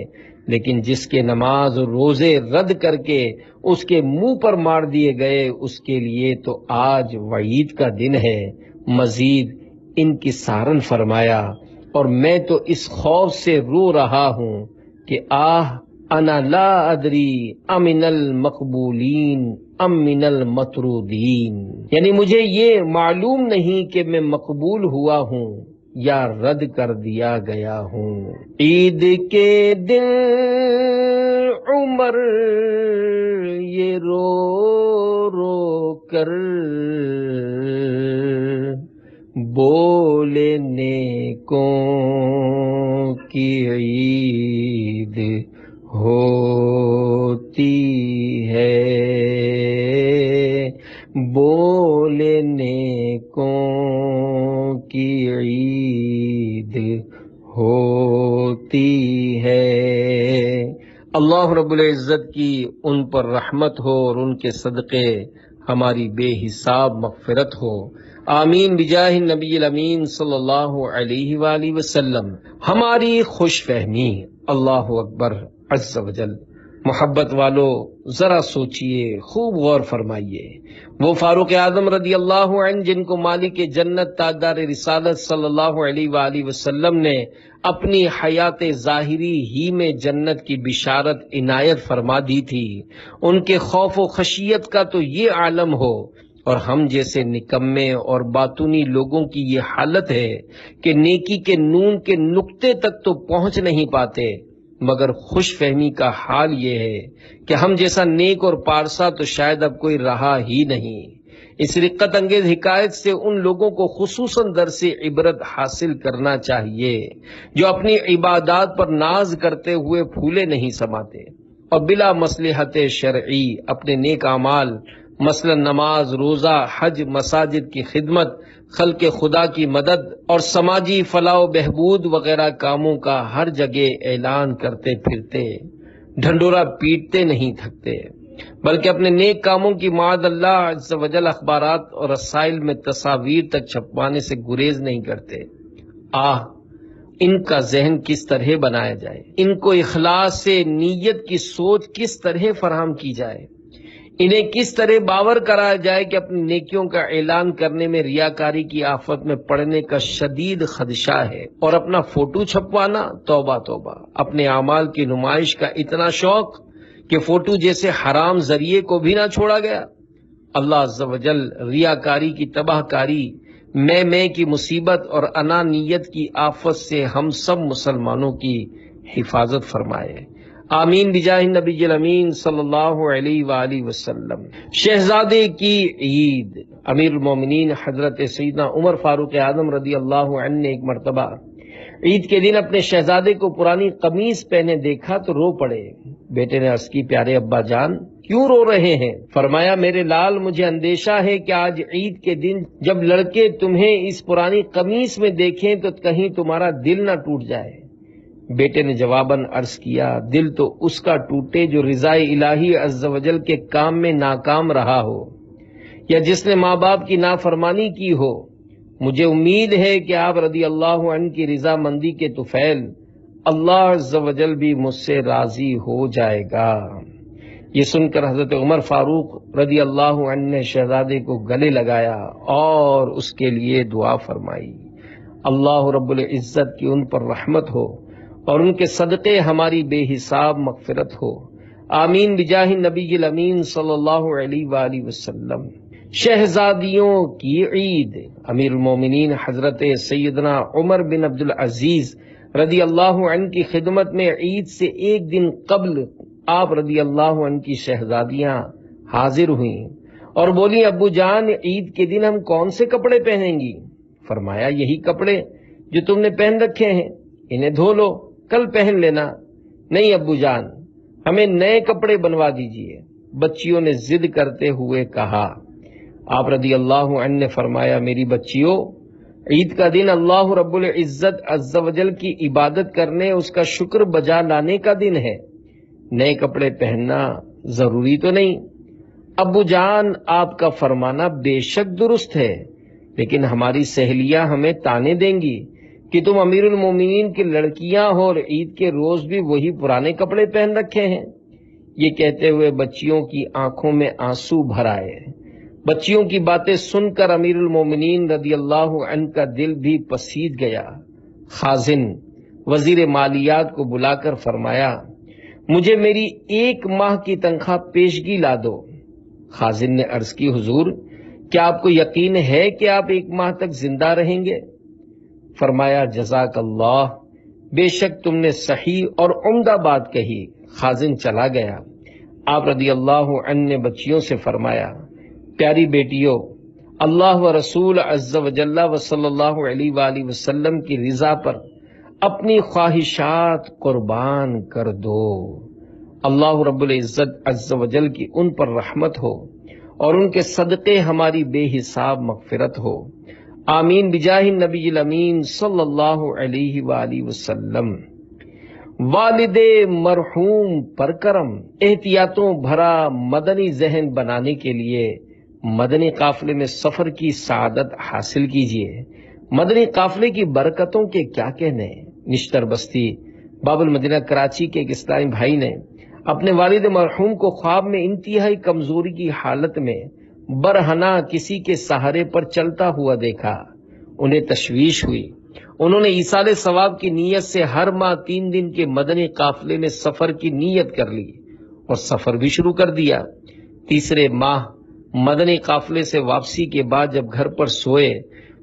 لیکن جس کے نماز و روزے رد کر کے اس کے منہ پر مار دیے گئے اس کے لیے تو آج وعید کا دن ہے۔ مزید ان کی سارن فرمایا، اور میں تو اس خوف سے رو رہا ہوں کہ انا لا ادری امن المقبولین ام من المطرودین، یعنی مجھے یہ معلوم نہیں کہ میں مقبول ہوا ہوں یا رد کر دیا گیا ہوں۔ عید کے دن عمر یہ رو رو کر بولے نیکوں کی عید ہوتی ہے، بولے نیکوں کی عید ہوتی ہے۔ اللہ رب العزت کی ان پر رحمت ہو اور ان کے صدقے ہماری بے حساب مغفرت ہو، آمین بجاہ النبی الامین صلی اللہ علیہ وآلہ وسلم۔ ہماری خوش فہمی، اللہ اکبر عز و جل۔ محبت والو ذرا سوچئے، خوب غور فرمائیے، وہ فاروق اعظم رضی اللہ عنہ جن کو مالک جنت تاجدار رسالت صلی اللہ علیہ وآلہ وسلم نے اپنی حیات ظاہری ہی میں جنت کی بشارت عنایت فرما دی تھی، ان کے خوف و خشیت کا تو یہ عالم ہو، اور ہم جیسے نکمے اور باطنی لوگوں کی یہ حالت ہے کہ نیکی کے نون کے نقطے تک تو پہنچ نہیں پاتے، مگر خوش فہمی کا حال یہ ہے کہ ہم جیسا نیک اور پارسا تو شاید اب کوئی رہا ہی نہیں۔ اس رقت انگیز حکایت سے ان لوگوں کو خصوصاً درس عبرت حاصل کرنا چاہیے جو اپنی عبادات پر ناز کرتے ہوئے پھولے نہیں سماتے اور بلا مصلحت شرعی اپنے نیک اعمال مثلا نماز، روزہ، حج، مساجد کی خدمت، خلق خدا کی مدد اور سماجی فلاح و بہبود وغیرہ کاموں کا ہر جگہ اعلان کرتے پھرتے ڈھنڈورا پیٹتے نہیں تھکتے، بلکہ اپنے نیک کاموں کی معاذ اللہ عز و جل اخبارات اور رسائل میں تصاویر تک چھپوانے سے گریز نہیں کرتے۔ ان کا ذہن کس طرح بنایا جائے، ان کو اخلاص سے نیت کی سوچ کس طرح فراہم کی جائے، انہیں کس طرح باور کرایا جائے کہ اپنی نیکیوں کا اعلان کرنے میں ریاکاری کی آفت میں پڑنے کا شدید خدشہ ہے، اور اپنا فوٹو چھپوانا، توبہ توبہ، اپنے اعمال کی نمائش کا اتنا شوق کہ فوٹو جیسے حرام ذریعے کو بھی نہ چھوڑا گیا۔ اللہ عز و جل ریاکاری کی تباہ کاری، میں کی مصیبت اور انانیت کی آفت سے ہم سب مسلمانوں کی حفاظت فرمائے، آمین بجاہ النبی الامین صلی اللہ علیہ وآلہ وسلم۔ شہزادے کی عید۔ امیر المومنین حضرت سیدنا عمر فاروق اعظم رضی اللہ عنہ نے ایک مرتبہ عید کے دن اپنے شہزادے کو پرانی قمیص پہنے دیکھا تو رو پڑے۔ بیٹے نے عرض کی، پیارے ابا جان کیوں رو رہے ہیں؟ فرمایا، میرے لال مجھے اندیشہ ہے کہ آج عید کے دن جب لڑکے تمہیں اس پرانی قمیص میں دیکھیں تو کہیں تمہارا دل نہ ٹوٹ جائے۔ بیٹے نے جواباً عرض کیا، دل تو اس کا ٹوٹے جو رضائے الہی عز و جل کے کام میں ناکام رہا ہو، یا جس نے ماں باپ کی نافرمانی کی ہو۔ مجھے امید ہے کہ آپ رضی اللہ عنہ کی رضا مندی کے طفیل اللہ عز و جل بھی مجھ سے راضی ہو جائے گا۔ یہ سن کر حضرت عمر فاروق رضی اللہ عنہ نے شہزادے کو گلے لگایا اور اس کے لیے دعا فرمائی، اللہ رب العزت کی ان پر رحمت ہو اور ان کے صدقے ہماری بے حساب مغفرت ہو، آمین بجاہ النبی الامین صلی اللہ علیہ وآلہ وسلم۔ شہزادیوں کی عید۔ امیر المومنین حضرت سیدنا عمر بن عبدالعزیز رضی اللہ عنہ کی خدمت میں عید سے ایک دن قبل آپ رضی اللہ عنہ کی شہزادیاں حاضر ہوئیں اور بولی، ابو جان عید کے دن ہم کون سے کپڑے پہنیں گی؟ فرمایا، یہی کپڑے جو تم نے پہن رکھے ہیں، انہیں دھو لو، کل پہن لینا۔ نہیں ابو جان، ہمیں نئے کپڑے بنوا دیجئے، بچیوں نے ضد کرتے ہوئے کہا۔ آپ رضی اللہ عنہ نے فرمایا، میری بچیوں، عید کا دن اللہ رب العزت عز و جل کی عبادت کرنے، اس کا شکر بجا لانے کا دن ہے، نئے کپڑے پہننا ضروری تو نہیں۔ ابو جان آپ کا فرمانا بے شک درست ہے، لیکن ہماری سہیلیاں ہمیں تانے دیں گی کہ تم امیر المومنین کی لڑکیاں ہو اور عید کے روز بھی وہی پرانے کپڑے پہن رکھے ہیں۔ یہ کہتے ہوئے بچیوں کی آنکھوں میں آنسو بھر آئے۔ بچیوں کی باتیں سن کر امیر المومنین رضی اللہ عنہ کا دل بھی پسید گیا۔ خازن وزیر مالیات کو بلا کر فرمایا، مجھے میری 1 ماہ کی تنخواہ پیشگی لا دو۔ خازن نے عرض کی، حضور کیا آپ کو یقین ہے کہ آپ 1 ماہ تک زندہ رہیں گے؟ فرمایا، جزاک اللہ، بے شک تم نے صحیح اور عمدہ بات کہی۔ خازن چلا گیا۔ آپ رضی اللہ عنہ نے بچیوں سے فرمایا، پیاری بیٹیوں، اللہ و رسول عز و جل و صلی اللہ علیہ وآلہ وسلم کی رضا پر اپنی خواہشات قربان کر دو، اللہ رب العزت عز و جل کی ان پر رحمت ہو اور ان کے صدقے ہماری بے حساب مغفرت ہو، آمین بجاہ النبی الامین صلی اللہ علیہ وآلہ وسلم۔ والد مرحوم پر کرم۔ احتیاطوں بھرا مدنی ذہن بنانے کے لیے مدنی قافلے میں سفر کی سعادت حاصل کیجیے۔ مدنی قافلے کی برکتوں کے کیا کہنے۔ نشتر بستی باب المدینہ کراچی کے ایک اسلامی بھائی نے اپنے والد مرحوم کو خواب میں انتہائی کمزوری کی حالت میں برہنہ کسی کے سہارے پر چلتا ہوا دیکھا۔ انہیں تشویش ہوئی۔ انہوں نے ایصال ثواب کی نیت سے ہر ماہ 3 دن کے مدنی قافلے میں سفر کی نیت کر لی اور سفر بھی شروع کر دیا۔ تیسرے ماہ مدنی قافلے سے واپسی کے بعد جب گھر پر سوئے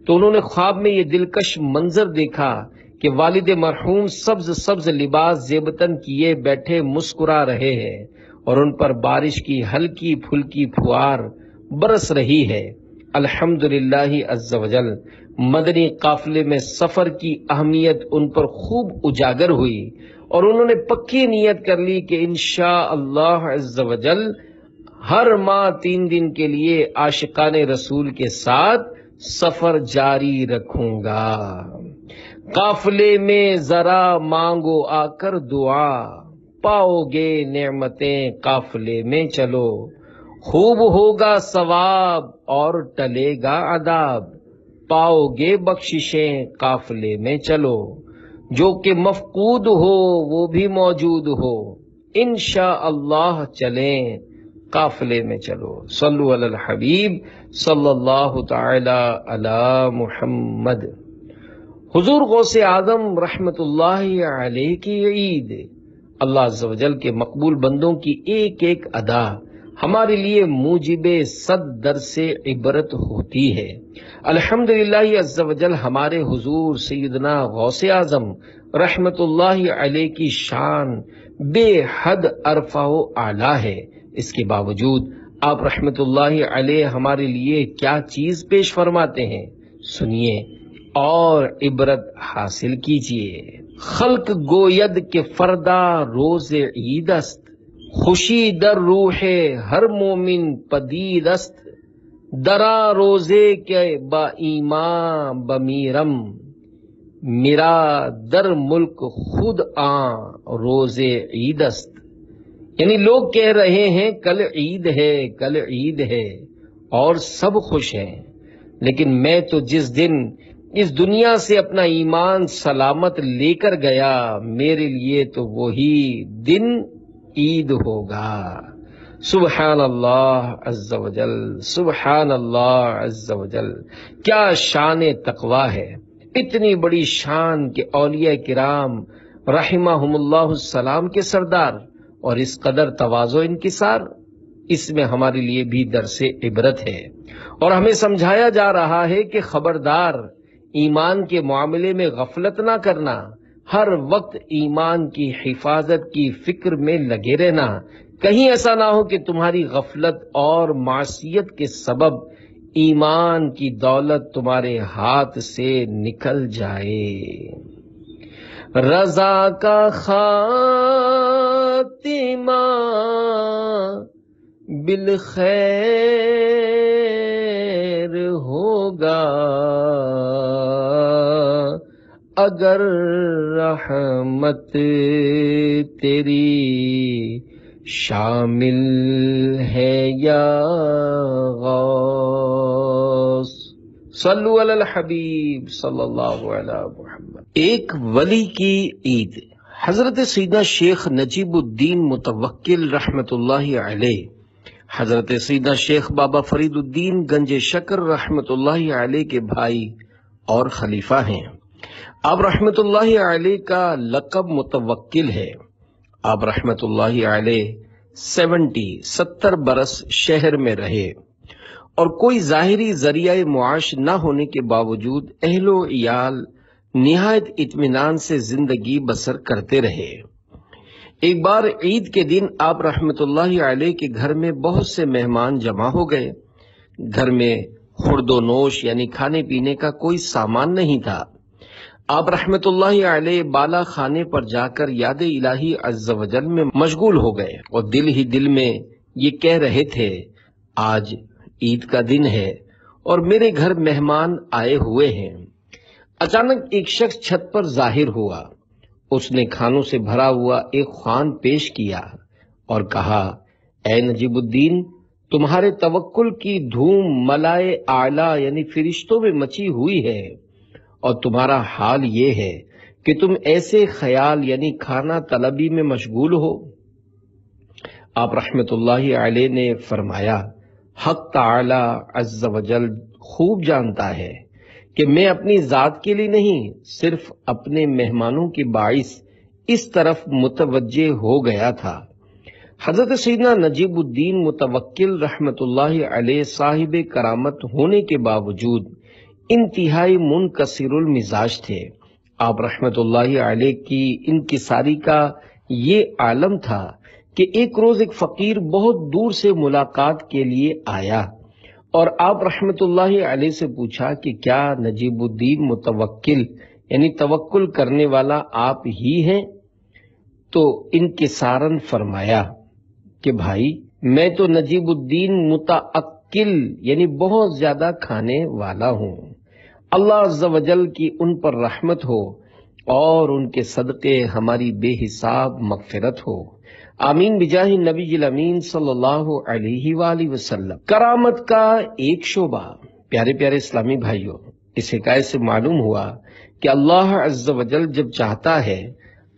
تو انہوں نے خواب میں یہ دلکش منظر دیکھا کہ والد مرحوم سبز سبز لباس زیبتن کیے بیٹھے مسکرا رہے ہیں اور ان پر بارش کی ہلکی پھلکی پھوار برس رہی ہے۔ الحمدللہ عز و جل مدنی قافلے میں سفر کی اہمیت ان پر خوب اجاگر ہوئی اور انہوں نے پکی نیت کر لی کہ انشاءاللہ عز و جل ہر ماہ 3 دن کے لیے عاشقان رسول کے ساتھ سفر جاری رکھوں گا۔ قافلے میں ذرا مانگو آ کر دعا، پاؤ گے نعمتیں قافلے میں چلو، خوب ہوگا ثواب اور ٹلے گا عذاب، پاؤ گے بخششیں قافلے میں چلو، جو کہ مفقود ہو وہ بھی موجود ہو، انشاءاللہ چلیں قافلے میں چلو. صلو علی الحبیب صلی اللہ تعالی علی محمد. حضور غوث اعظم رحمت اللہ علیہ کی عید، اللہ عز و جل کے مقبول بندوں کی ایک ایک ادا ہمارے لیے موجب 100 درس عبرت ہوتی ہے. الحمدللہ عز و جل ہمارے حضور سیدنا غوث اعظم رحمت اللہ علیہ کی شان بے حد عرفہ و اعلیٰ ہے. اس کے باوجود آپ رحمت اللہ علیہ ہمارے لیے کیا چیز پیش فرماتے ہیں، سنیے اور عبرت حاصل کیجیے. خلق گوید کے فردا روز عید است، خوشی در روح ہر مومن پدید است. درا روزے کے با ایمان بمیرم، میرا در ملک خود روز عید است. یعنی لوگ کہہ رہے ہیں کل عید ہے، کل عید ہے، اور سب خوش ہیں، لیکن میں تو جس دن اس دنیا سے اپنا ایمان سلامت لے کر گیا، میرے لیے تو وہی دن عید ہوگا. سبحان اللہ عز و جل، سبحان اللہ عز و جل. کیا شان تقوی ہے، اتنی بڑی شان کہ اولیاء کرام رحمہم اللہ السلام کے سردار، اور اس قدر تواضع انکسار. اس میں ہمارے لیے بھی درس عبرت ہے، اور ہمیں سمجھایا جا رہا ہے کہ خبردار، ایمان کے معاملے میں غفلت نہ کرنا، ہر وقت ایمان کی حفاظت کی فکر میں لگے رہنا. کہیں ایسا نہ ہو کہ تمہاری غفلت اور معصیت کے سبب ایمان کی دولت تمہارے ہاتھ سے نکل جائے. رضا کا خاتمہ بالخیر ہوگا، اگر رحمت تیری شامل ہے یا غوث. صلو علی الحبیب صلی اللہ علیہ محمد. ایک ولی کی عید. حضرت سیدنا شیخ نجیب الدین متوکل رحمت اللہ علیہ، حضرت سیدنا شیخ بابا فرید الدین گنج شکر رحمت اللہ علیہ کے بھائی اور خلیفہ ہیں. آپ رحمت اللہ علیہ کا لقب متوکل ہے. آپ رحمت اللہ علیہ 70 برس شہر میں رہے، اور کوئی ظاہری ذریعہ معاش نہ ہونے کے باوجود اہل و عیال نہایت اطمینان سے زندگی بسر کرتے رہے. ایک بار عید کے دن آپ رحمت اللہ علیہ کے گھر میں بہت سے مہمان جمع ہو گئے. گھر میں خورد و نوش یعنی کھانے پینے کا کوئی سامان نہیں تھا. آپ رحمت اللہ علیہ بالا خانے پر جا کر یاد الہی عز و جل میں مشغول ہو گئے، اور دل ہی دل میں یہ کہہ رہے تھے، آج عید کا دن ہے اور میرے گھر مہمان آئے ہوئے ہیں. اچانک ایک شخص چھت پر ظاہر ہوا. اس نے کھانوں سے بھرا ہوا ایک خوان پیش کیا اور کہا، اے نجیب الدین، تمہارے توکل کی دھوم ملائے اعلیٰ یعنی فرشتوں میں مچی ہوئی ہے، اور تمہارا حال یہ ہے کہ تم ایسے خیال یعنی کھانا طلبی میں مشغول ہو. آپ رحمت اللہ علیہ نے فرمایا، حق تعالی عز و جل خوب جانتا ہے کہ میں اپنی ذات کے لیے نہیں، صرف اپنے مہمانوں کے باعث اس طرف متوجہ ہو گیا تھا. حضرت سیدنا نجیب الدین متوکل رحمت اللہ علیہ صاحب کرامت ہونے کے باوجود انتہائی منکسر المزاج تھے. آپ رحمت اللہ علیہ کی انکساری کا یہ عالم تھا کہ ایک روز ایک فقیر بہت دور سے ملاقات کے لیے آیا، اور آپ رحمت اللہ علیہ سے پوچھا کہ کیا نجیب الدین متوکل یعنی توکل کرنے والا آپ ہی ہیں؟ تو انکسارن فرمایا کہ بھائی، میں تو نجیب الدین متعقل یعنی بہت زیادہ کھانے والا ہوں. اللہ عز و جل کی ان پر رحمت ہو اور ان کے صدقے ہماری بے حساب مغفرت ہو. آمین بجاہ نبی الامین صلی اللہ علیہ وآلہ وسلم. کرامت کا ایک شعبہ. پیارے پیارے اسلامی بھائیوں، اس حکایت سے معلوم ہوا کہ اللہ عز و جل جب چاہتا ہے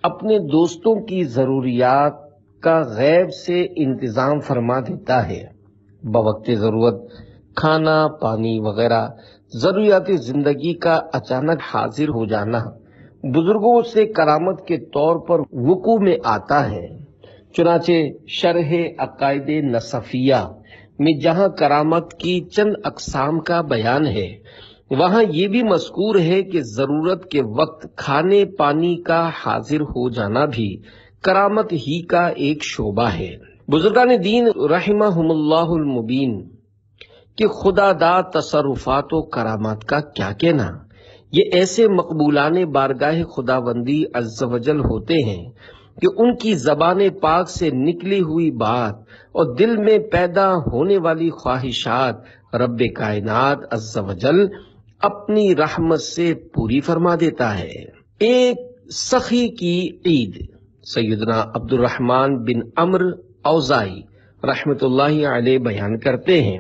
اپنے دوستوں کی ضروریات کا غیب سے انتظام فرما دیتا ہے۔ بوقت ضرورت کھانا پانی وغیرہ ضروریات زندگی کا اچانک حاضر ہو جانا بزرگوں سے کرامت کے طور پر وقوع میں آتا ہے۔ چنانچہ شرح عقائد نصفیہ میں جہاں کرامت کی چند اقسام کا بیان ہے، وہاں یہ بھی مذکور ہے کہ ضرورت کے وقت کھانے پانی کا حاضر ہو جانا بھی کرامت ہی کا ایک شعبہ ہے۔ بزرگان دین رحمہم اللہ المبین کہ خدا داد تصرفات و کرامات کا کیا کہنا، یہ ایسے مقبولان بارگاہ خداوندی عز و جل ہوتے ہیں کہ ان کی زبان پاک سے نکلی ہوئی بات اور دل میں پیدا ہونے والی خواہشات رب کائنات عز و جل اپنی رحمت سے پوری فرما دیتا ہے۔ ایک سخی کی عید سیدنا عبد الرحمن بن عمرو اوزائی رحمت اللہ علیہ بیان کرتے ہیں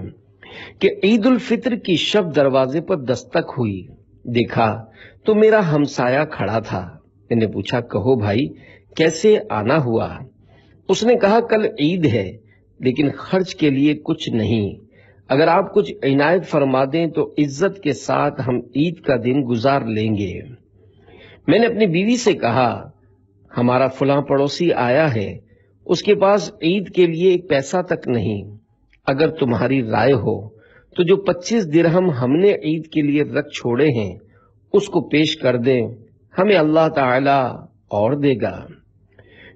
کہ عید الفطر کی شب دروازے پر دستک ہوئی، دیکھا تو میرا ہمسایہ کھڑا تھا۔ میں نے پوچھا کہو بھائی کیسے آنا ہوا؟ اس نے کہا کل عید ہے لیکن خرچ کے لیے کچھ نہیں، اگر آپ کچھ عنایت فرما دیں تو عزت کے ساتھ ہم عید کا دن گزار لیں گے۔ میں نے اپنی بیوی سے کہا ہمارا فلاں پڑوسی آیا ہے، اس کے پاس عید کے لیے ایک پیسہ تک نہیں، اگر تمہاری رائے ہو تو جو 25 درہم ہم نے عید کے لیے رکھ چھوڑے ہیں اس کو پیش کر دیں، ہمیں اللہ تعالی اور دے گا۔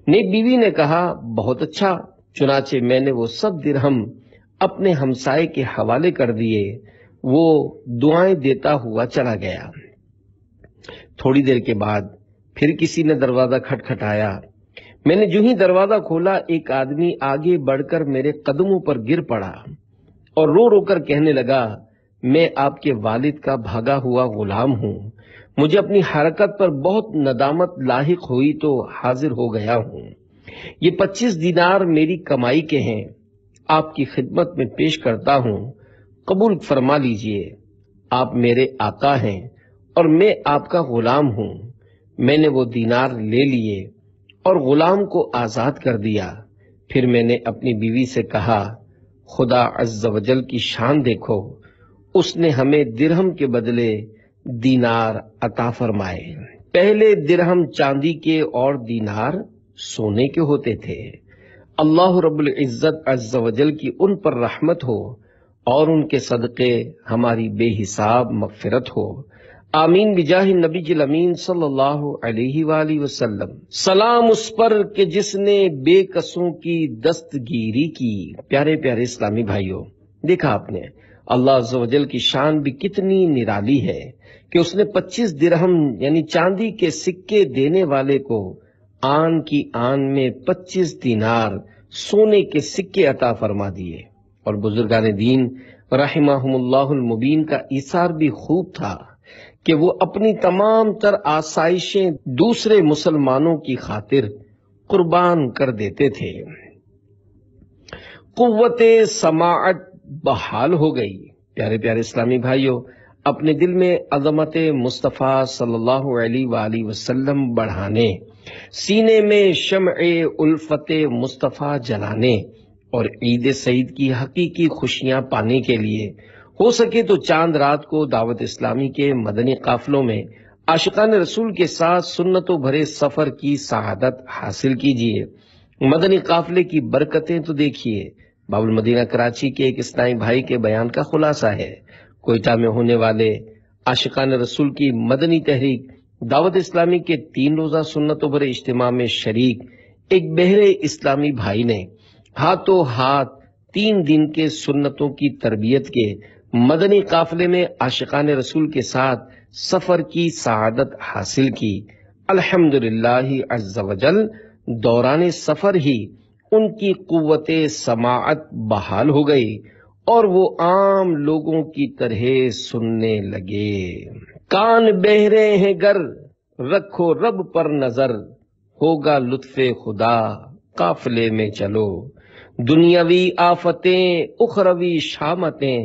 نیک بیوی نے کہا بہت اچھا، چنانچہ میں نے وہ سب درہم اپنے ہمسائے کے حوالے کر دیے، وہ دعائیں دیتا ہوا چلا گیا۔ تھوڑی دیر کے بعد پھر کسی نے دروازہ کھٹکھٹایا، میں نے جو ہی دروازہ کھولا ایک آدمی آگے بڑھ کر میرے قدموں پر گر پڑا اور رو رو کر کہنے لگا میں آپ کے والد کا بھاگا ہوا غلام ہوں، مجھے اپنی حرکت پر بہت ندامت لاحق ہوئی تو حاضر ہو گیا ہوں، یہ 25 دینار میری کمائی کے ہیں، آپ کی خدمت میں پیش کرتا ہوں، قبول فرما لیجئے، آپ میرے آقا ہیں اور میں آپ کا غلام ہوں۔ میں نے وہ دینار لے لیے اور غلام کو آزاد کر دیا۔ پھر میں نے اپنی بیوی سے کہا خدا عز و جل کی شان دیکھو، اس نے ہمیں درہم کے بدلے دینار عطا فرمائے۔ پہلے درہم چاندی کے اور دینار سونے کے ہوتے تھے۔ اللہ رب العزت عز و جل کی ان پر رحمت ہو اور ان کے صدقے ہماری بے حساب مغفرت ہو، آمین بجاہ نبی الامین صلی اللہ علیہ وآلہ وسلم۔ سلام اس پر کہ جس نے بے کسوں کی دستگیری کی۔ پیارے پیارے اسلامی بھائیوں، دیکھا آپ نے اللہ عز و جل کی شان بھی کتنی نرالی ہے کہ اس نے 25 درہم یعنی چاندی کے سکے دینے والے کو آن کی آن میں 25 دینار سونے کے سکے عطا فرما دیے۔ اور بزرگان دین رحمہم اللہ المبین کا ایثار بھی خوب تھا کہ وہ اپنی تمام تر آسائشیں دوسرے مسلمانوں کی خاطر قربان کر دیتے تھے۔ قوت سماعت بحال ہو گئی۔ پیارے پیارے اسلامی بھائیوں، اپنے دل میں عظمت مصطفیٰ صلی اللہ علیہ وآلہ وسلم بڑھانے، سینے میں شمع الفت مصطفیٰ جلانے اور عید سعید کی حقیقی خوشیاں پانے کے لیے ہو سکے تو چاند رات کو دعوت اسلامی کے مدنی قافلوں میں عاشقان رسول کے ساتھ سنتوں بھرے سفر کی سعادت حاصل کیجیے۔ مدنی قافلے کی برکتیں تو دیکھیے، باب المدینہ کراچی کے ایک اسلامی بھائی کے بیان کا خلاصہ ہے۔ کوئٹہ میں ہونے والے عاشقان رسول کی مدنی تحریک دعوت اسلامی کے 3 روزہ سنتوں بھرے اجتماع میں شریک ایک بہرے اسلامی بھائی نے ہاتھوں ہاتھ 3 دن کے سنتوں کی تربیت کے مدنی قافلے میں عاشقان رسول کے ساتھ سفر کی سعادت حاصل کی۔ الحمدللہ عز و جل دوران سفر ہی ان کی قوت سماعت بحال ہو گئی اور وہ عام لوگوں کی طرح سننے لگے۔ کان بہرے ہیں گر رکھو رب پر نظر، ہوگا لطف خدا قافلے میں چلو، دنیاوی آفتیں اخروی شامتیں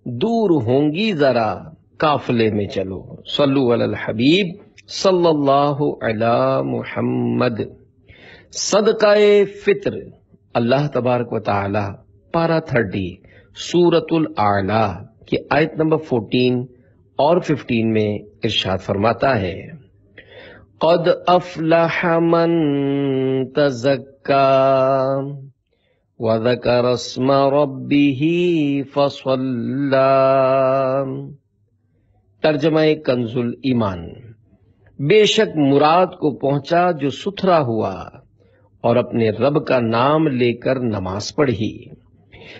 دور ہوں گی ذرا قافلے میں چلو۔ صلو علی الحبیب صلی اللہ علی محمد۔ صدقہ فطر اللہ تبارک و تعالی پارہ 30 سورۃ الاعلی کی آیت نمبر 14 اور 15 میں ارشاد فرماتا ہے، قد افلح من تزکا وذکر اسم ربہ فصلی۔ ترجمہ کنز الایمان، بے شک مراد کو پہنچا جو ستھرا ہوا اور اپنے رب کا نام لے کر نماز پڑھی۔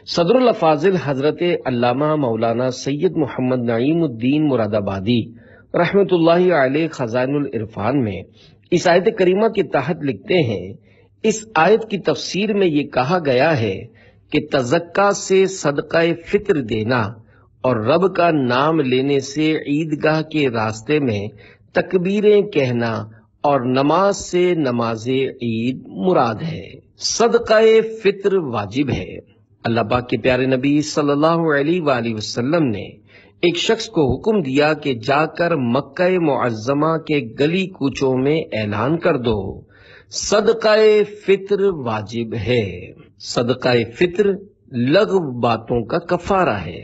صدر الافاضل حضرت علامہ مولانا سید محمد نعیم الدین مراد آبادی رحمت اللہ علیہ خزائن العرفان میں اس آیت کریمہ کے تحت لکھتے ہیں، اس آیت کی تفسیر میں یہ کہا گیا ہے کہ تزکا سے صدقہ فطر دینا اور رب کا نام لینے سے عیدگاہ کے راستے میں تکبیریں کہنا اور نماز سے نماز عید مراد ہے۔ صدقہ فطر واجب ہے۔ اللہ پاک کے پیارے نبی صلی اللہ علیہ وآلہ وسلم نے ایک شخص کو حکم دیا کہ جا کر مکہ معظمہ کے گلی کوچوں میں اعلان کر دو، صدقہ فطر واجب ہے۔ صدقہ فطر لغو باتوں کا کفارہ ہے۔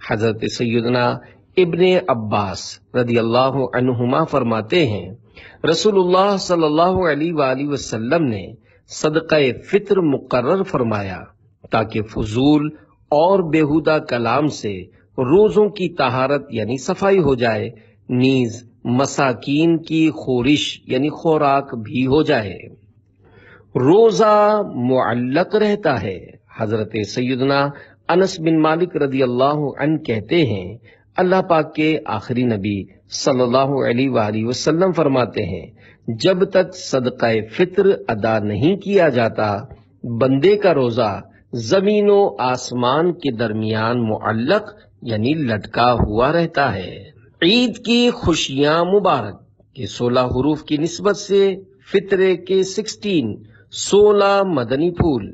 حضرت سیدنا ابن عباس رضی اللہ عنہما فرماتے ہیں، رسول اللہ صلی اللہ علیہ وآلہ وسلم نے صدقہ فطر مقرر فرمایا تاکہ فضول اور بیہودہ کلام سے روزوں کی طہارت یعنی صفائی ہو جائے، نیز مساکین کی خورش یعنی خوراک بھی ہو جائے۔ روزہ معلق رہتا ہے۔ حضرت سیدنا انس بن مالک رضی اللہ عنہ کہتے ہیں، اللہ پاک کے آخری نبی صلی اللہ علیہ وآلہ وسلم فرماتے ہیں، جب تک صدقہ فطر ادا نہیں کیا جاتا بندے کا روزہ زمین و آسمان کے درمیان معلق یعنی لٹکا ہوا رہتا ہے۔ عید کی خوشیاں مبارک کے 16 حروف کی نسبت سے فطرے کے 16 مدنی پھول۔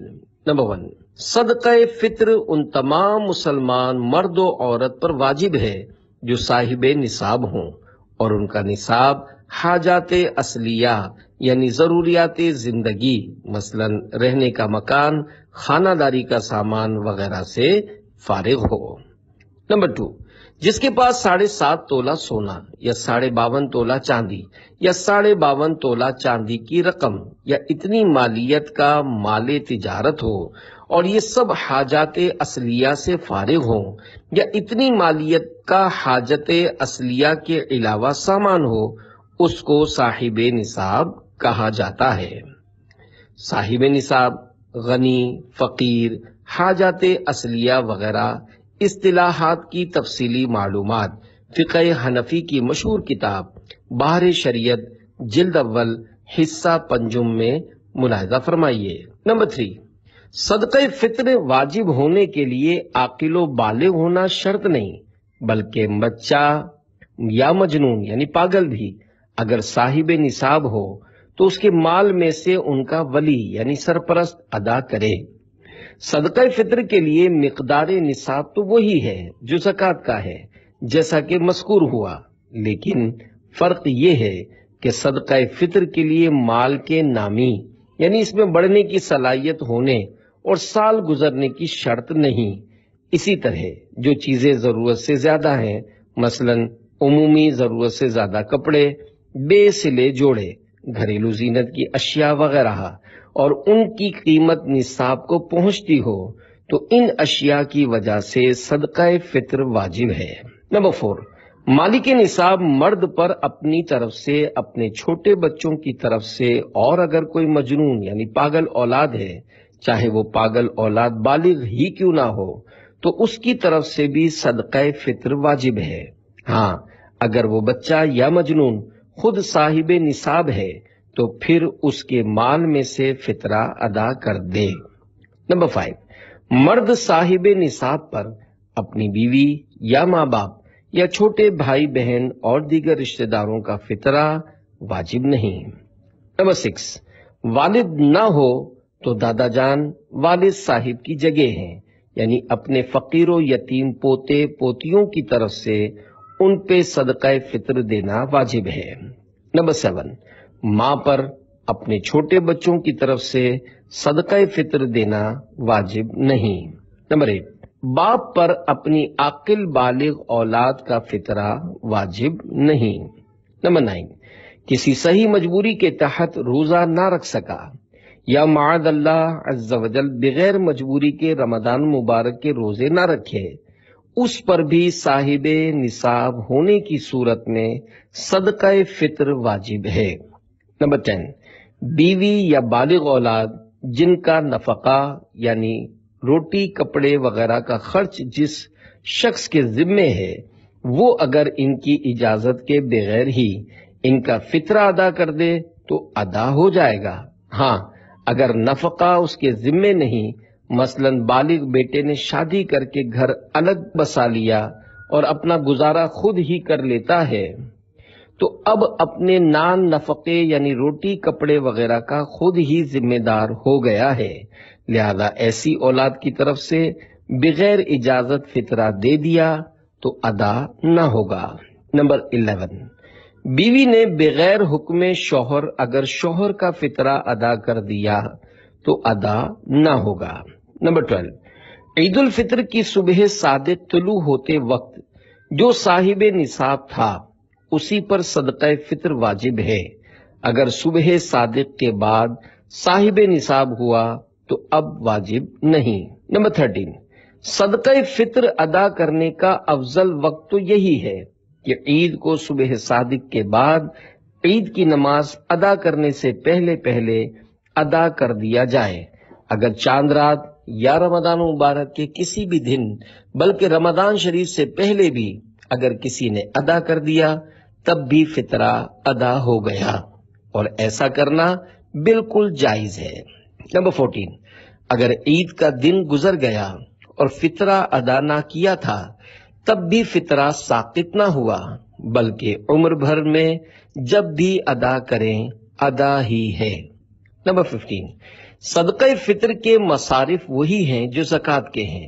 نمبر 1، صدقہ فطر ان تمام مسلمان مرد و عورت پر واجب ہے جو صاحب نصاب ہوں اور ان کا نصاب حاجات اصلیہ یعنی ضروریات زندگی مثلا رہنے کا مکان، خانہ داری کا سامان وغیرہ سے فارغ ہو۔ نمبر 2، جس کے پاس 7.5 تولہ سونا یا 52.5 تولہ چاندی یا 52.5 تولہ چاندی کی رقم یا اتنی مالیت کا مال تجارت ہو اور یہ سب حاجات اصلیہ سے فارغ ہوں، یا اتنی مالیت کا حاجت اصلیہ کے علاوہ سامان ہو، اس کو صاحب نصاب کہا جاتا ہے۔ صاحب نصاب غنی، فقیر، حاجات اصلیہ وغیرہ اصطلاحات کی تفصیلی معلومات فقہ حنفی کی مشہور کتاب بحر شریعت جلد اول حصہ پنجم میں ملاحظہ فرمائیے۔ نمبر 3، صدقہ فطر واجب ہونے کے لیے عاقل و بالغ ہونا شرط نہیں، بلکہ بچہ یا مجنون یعنی پاگل بھی اگر صاحب نصاب ہو تو اس کے مال میں سے ان کا ولی یعنی سرپرست ادا کرے۔ صدقہ فطر کے لیے مقدار نصاب تو وہی ہے جو زکوٰۃ کا ہے جیسا کہ مذکور ہوا، لیکن فرق یہ ہے کہ صدقہ فطر کے لیے مال کے نامی یعنی اس میں بڑھنے کی صلاحیت ہونے اور سال گزرنے کی شرط نہیں۔ اسی طرح جو چیزیں ضرورت سے زیادہ ہیں، مثلا عمومی ضرورت سے زیادہ کپڑے، بے سلے جوڑے، گھریلو زینت کی اشیاء وغیرہ، اور ان کی قیمت نصاب کو پہنچتی ہو تو ان اشیاء کی وجہ سے صدقہ فطر واجب ہے۔ نمبر 4، مالک نصاب مرد پر اپنی طرف سے، اپنے چھوٹے بچوں کی طرف سے، اور اگر کوئی مجنون یعنی پاگل اولاد ہے، چاہے وہ پاگل اولاد بالغ ہی کیوں نہ ہو، تو اس کی طرف سے بھی صدقہ فطر واجب ہے۔ ہاں، اگر وہ بچہ یا مجنون خود صاحب نصاب ہے تو پھر اس کے مال میں سے فطرہ ادا کر دے۔ نمبر 5، مرد صاحب نصاب پر اپنی بیوی یا ماں باپ یا چھوٹے بھائی بہن اور دیگر رشتہ داروں کا فطرہ واجب نہیں۔ نمبر 6، والد نہ ہو تو دادا جان والد صاحب کی جگہ ہیں، یعنی اپنے فقیر و یتیم پوتے پوتیوں کی طرف سے ان پہ صدقہ فطر دینا واجب ہے۔ نمبر 7، ماں پر اپنے چھوٹے بچوں کی طرف سے صدقہ فطر دینا واجب نہیں۔ نمبر 8، باپ پر اپنی عاقل بالغ اولاد کا فطرہ واجب نہیں۔ نمبر 9، کسی صحیح مجبوری کے تحت روزہ نہ رکھ سکا یا معاذ اللہ عز و جل بغیر مجبوری کے رمضان مبارک کے روزے نہ رکھے، اس پر بھی صاحب نصاب ہونے کی صورت میں صدقہ فطر واجب ہے۔ نمبر 10، بیوی یا بالغ اولاد جن کا نفقہ یعنی روٹی کپڑے وغیرہ کا خرچ جس شخص کے ذمے ہے، وہ اگر ان کی اجازت کے بغیر ہی ان کا فطرہ ادا کر دے تو ادا ہو جائے گا۔ ہاں، اگر نفقہ اس کے ذمے نہیں، مثلا بالغ بیٹے نے شادی کر کے گھر الگ بسا لیا اور اپنا گزارا خود ہی کر لیتا ہے، تو اب اپنے نان نفقے یعنی روٹی کپڑے وغیرہ کا خود ہی ذمہ دار ہو گیا ہے، لہذا ایسی اولاد کی طرف سے بغیر اجازت فطرہ دے دیا تو ادا نہ ہوگا۔ نمبر 11، بیوی نے بغیر حکم شوہر اگر شوہر کا فطرہ ادا کر دیا تو ادا نہ ہوگا۔ نمبر 12، عید الفطر کی صبح صادق طلوع ہوتے وقت جو صاحب نصاب تھا اسی پر صدقہ فطر واجب ہے، اگر صبح صادق کے بعد صاحب نصاب ہوا تو اب واجب نہیں۔ نمبر 13، صدقہ فطر ادا کرنے کا افضل وقت تو یہی ہے کہ عید کو صبح صادق کے بعد عید کی نماز ادا کرنے سے پہلے پہلے ادا کر دیا جائے۔ اگر چاند رات یا رمضان مبارک کے کسی بھی دن بلکہ رمضان شریف سے پہلے بھی اگر کسی نے ادا کر دیا تب بھی فطرہ ادا ہو گیا، اور ایسا کرنا بالکل جائز ہے۔ نمبر 14، اگر عید کا دن گزر گیا اور فطرہ ادا نہ کیا تھا تب بھی فطرہ ساقط نہ ہوا، بلکہ عمر بھر میں جب بھی ادا کریں ادا ہی ہے۔ نمبر 15، صدقہ فطر کے مصارف وہی ہیں جو زکوٰۃ کے ہیں،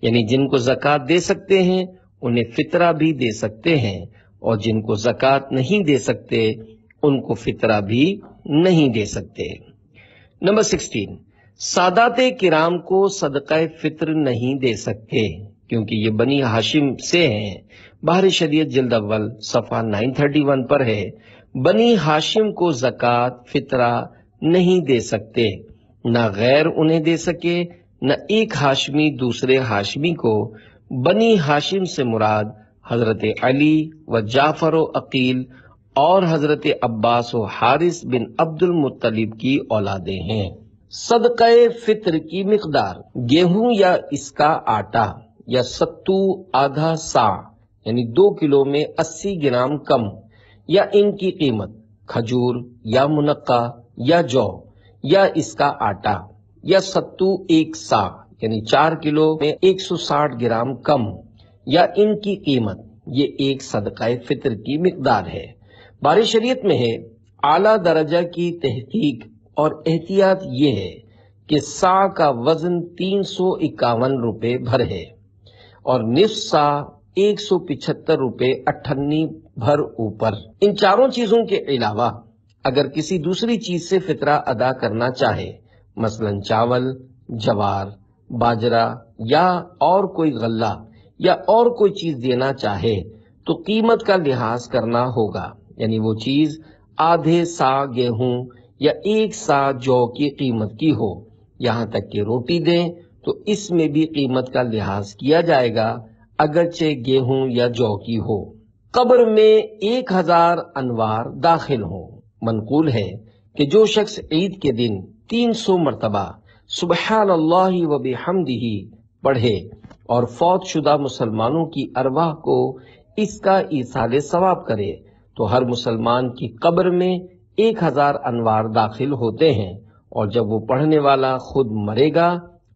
یعنی جن کو زکوٰۃ دے سکتے ہیں انہیں فطرہ بھی دے سکتے ہیں، اور جن کو زکوٰۃ نہیں دے سکتے ان کو فطرہ بھی نہیں دے سکتے۔ نمبر 16، سادات کرام کو صدقہ فطر نہیں دے سکتے کیونکہ یہ بنی ہاشم سے ہیں۔ بحر شریعت جلد اول صفحہ 931 پر ہے، بنی ہاشم کو زکوٰۃ فطرہ نہیں دے سکتے، نہ غیر انہیں دے سکے، نہ ایک ہاشمی دوسرے ہاشمی کو۔ بنی ہاشم سے مراد حضرت علی و جعفر و عقیل اور حضرت عباس و حارث بن عبد المطلب کی اولادیں ہیں۔ صدقہ فطر کی مقدار، گیہوں یا اس کا آٹا یا ستو آدھا سا یعنی 2 کلو میں 80 گرام کم، یا ان کی قیمت، کھجور یا منقع یا جو یا اس کا آٹا، یا ستو 1 سا یعنی 4 کلو میں 160 گرام کم، یا ان کی قیمت، یہ ایک صدقہ فطر کی مقدار ہے۔ بار شریعت میں ہے اعلیٰ درجہ کی تحقیق اور احتیاط یہ ہے کہ سا کا وزن 351 روپے بھر ہے، اور نصف سا 175 روپے 98 بھر اوپر۔ ان چاروں چیزوں کے علاوہ اگر کسی دوسری چیز سے فطرہ ادا کرنا چاہے، مثلا چاول، جوار، باجرہ یا اور کوئی غلہ یا اور کوئی چیز دینا چاہے تو قیمت کا لحاظ کرنا ہوگا، یعنی وہ چیز آدھے سا گیہوں یا 1 سا جو کی قیمت کی ہو۔ یہاں تک کہ روٹی دیں تو اس میں بھی قیمت کا لحاظ کیا جائے گا اگرچہ گیہوں یا جو کی ہو۔ قبر میں 1000 انوار داخل ہوں۔ منقول ہے کہ جو شخص عید کے دن 300 مرتبہ سبحان اللہ و بحمدہ پڑھے اور فوت شدہ مسلمانوں کی ارواح کو اس کا ایصال ثواب کرے تو ہر مسلمان کی قبر میں 1000 انوار داخل ہوتے ہیں، اور جب وہ پڑھنے والا خود مرے گا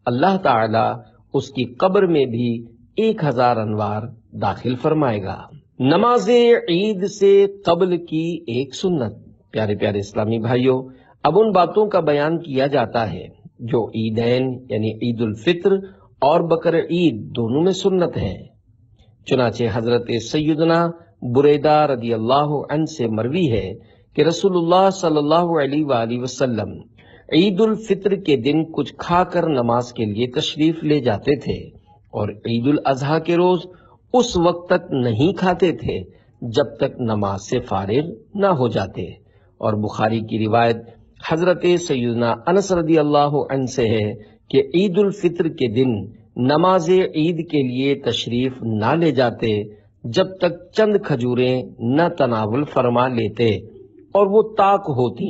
اللہ تعالی اس کی قبر میں بھی 1000 انوار داخل فرمائے گا۔ نماز عید سے قبل کی ایک سنت۔ پیارے پیارے اسلامی بھائیوں، اب ان باتوں کا بیان کیا جاتا ہے جو عیدین یعنی عید الفطر اور بقر عید دونوں میں سنت ہیں۔ چنانچہ حضرت سیدنا بریدہ رضی اللہ عنہ سے مروی ہے کہ رسول اللہ صلی اللہ علیہ وآلہ وسلم عید الفطر کے دن کچھ کھا کر نماز کے لیے تشریف لے جاتے تھے اور عید الاضحیٰ کے روز اس وقت تک نہیں کھاتے تھے جب تک نماز سے فارغ نہ ہو جاتے۔ اور بخاری کی روایت حضرت سیدنا انس رضی اللہ عنہ سے ہے کہ عید الفطر کے دن نماز عید کے لیے تشریف نہ لے جاتے جب تک چند کھجوریں نہ تناول فرما لیتے اور وہ طاق ہوتی۔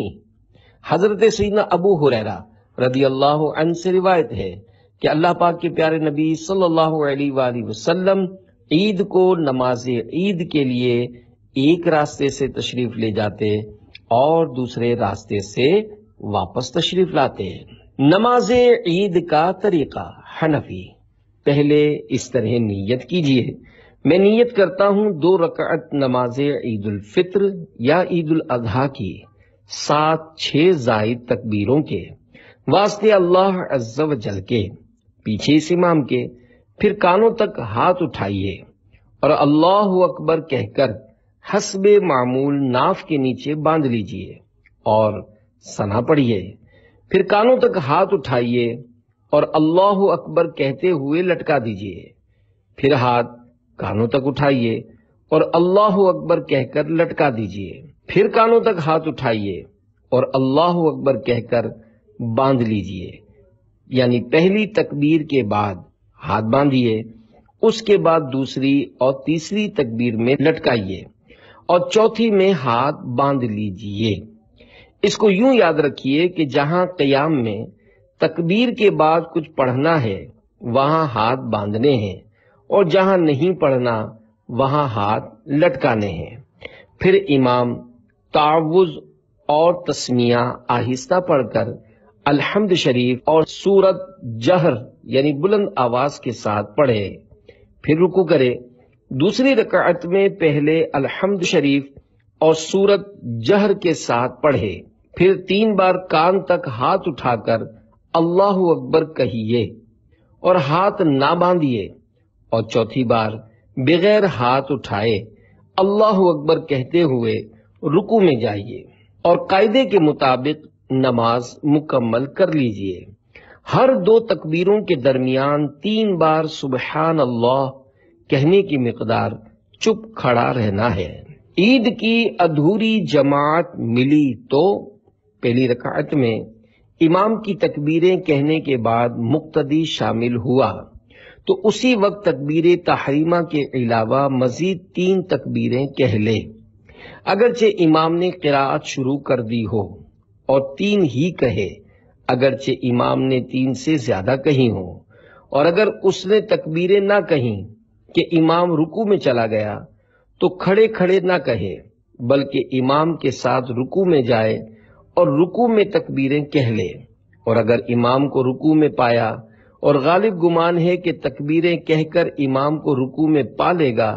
حضرت سیدنا ابو ہریرہ رضی اللہ عنہ سے روایت ہے کہ اللہ پاک کے پیارے نبی صلی اللہ علیہ وآلہ وسلم عید کو نماز عید کے لیے ایک راستے سے تشریف لے جاتے اور دوسرے راستے سے واپس تشریف لاتے۔ نماز عید کا طریقہ حنفی۔ پہلے اس طرح نیت کیجئے، میں نیت کرتا ہوں 2 رکعت نماز عید الفطر یا عید الاضحیٰ کی 7-6 زائد تکبیروں کے واسطے اللہ عز و جل کے، پیچھے اس امام کے، پھر کانوں تک ہاتھ اٹھائیے اور اللہ اکبر کہہ کر حسب معمول ناف کے نیچے باندھ لیجئے اور ثنا پڑھیے، پھر کانوں تک ہاتھ اٹھائیے اور اللہ اکبر کہتے ہوئے لٹکا دیجئے، پھر ہاتھ کانوں تک اٹھائیے اور اللہ اکبر کہہ کر لٹکا دیجئے، پھر کانوں تک ہاتھ اٹھائیے اور اللہ اکبر کہہ کر باندھ لیجئے، یعنی پہلی تکبیر کے بعد ہاتھ باندھیے، اس کے بعد دوسری اور تیسری تکبیر میں لٹکائیے اور چوتھی میں ہاتھ باندھ لیجئے۔ اس کو یوں یاد رکھیے کہ جہاں قیام میں تکبیر کے بعد کچھ پڑھنا ہے وہاں ہاتھ باندھنے ہیں اور جہاں نہیں پڑھنا وہاں ہاتھ لٹکانے ہیں۔ پھر امام تعوذ اور تسمیہ آہستہ پڑھ کر الحمد شریف اور سورت جہر یعنی بلند آواز کے ساتھ پڑھے، پھر رکوع کرے۔ دوسری رکعت میں پہلے الحمد شریف اور سورت جہر کے ساتھ پڑھے، پھر 3 بار کان تک ہاتھ اٹھا کر اللہ اکبر کہیے اور ہاتھ نہ باندھیے، اور چوتھی بار بغیر ہاتھ اٹھائے اللہ اکبر کہتے ہوئے رکوع میں جائیے اور قاعدے کے مطابق نماز مکمل کر لیجئے۔ ہر 2 تکبیروں کے درمیان 3 بار سبحان اللہ کہنے کی مقدار چپ کھڑا رہنا ہے۔ عید کی ادھوری جماعت ملی تو پہلی رکعت میں امام کی تکبیریں کہنے کے بعد مقتدی شامل ہوا تو اسی وقت تکبیر تحریمہ کے علاوہ مزید 3 تکبیریں کہہ لے، اگرچہ امام نے قراءت شروع کر دی ہو، اور 3 ہی کہے اگرچہ امام نے 3 سے زیادہ کہی ہوں، اور اگر اس نے تکبیریں نہ کہیں کہ امام رکوع میں چلا گیا تو کھڑے کھڑے نہ کہے بلکہ امام کے ساتھ رکوع میں جائے اور رکوع میں تکبیریں کہہ لے، اور اگر امام کو رکوع میں پایا اور غالب گمان ہے کہ تکبیریں کہہ کر امام کو رکوع میں پا لے گا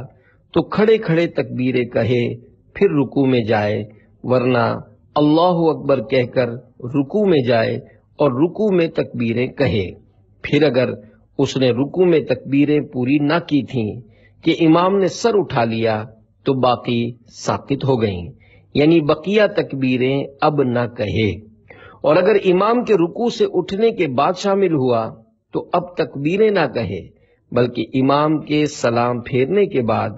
تو کھڑے کھڑے تکبیریں کہے پھر رکوع میں جائے، ورنہ اللہ اکبر کہہ کر رکوع میں جائے اور رکوع میں تکبیریں کہے۔ پھر اگر اس نے رکوع میں تکبیریں پوری نہ کی تھیں کہ امام نے سر اٹھا لیا تو باقی ساقط ہو گئیں، یعنی بقیہ تکبیریں اب نہ کہے، اور اگر امام کے رکوع سے اٹھنے کے بعد شامل ہوا تو اب تکبیریں نہ کہے بلکہ امام کے سلام پھیرنے کے بعد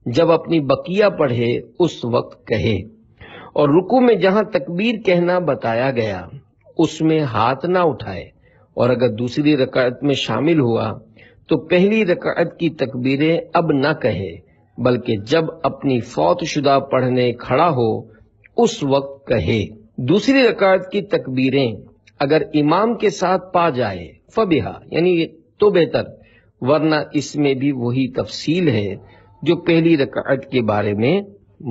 جب اپنی بقیہ پڑھے اس وقت کہے، اور رکوع میں جہاں تکبیر کہنا بتایا گیا اس میں ہاتھ نہ اٹھائے، اور اگر دوسری رکعت میں شامل ہوا تو پہلی رکعت کی تکبیریں اب نہ کہے بلکہ جب اپنی فوت شدہ پڑھنے کھڑا ہو اس وقت کہے۔ دوسری رکعت کی تکبیریں اگر امام کے ساتھ پا جائے فبہا یعنی تو بہتر، ورنہ اس میں بھی وہی تفصیل ہے جو پہلی رکعت کے بارے میں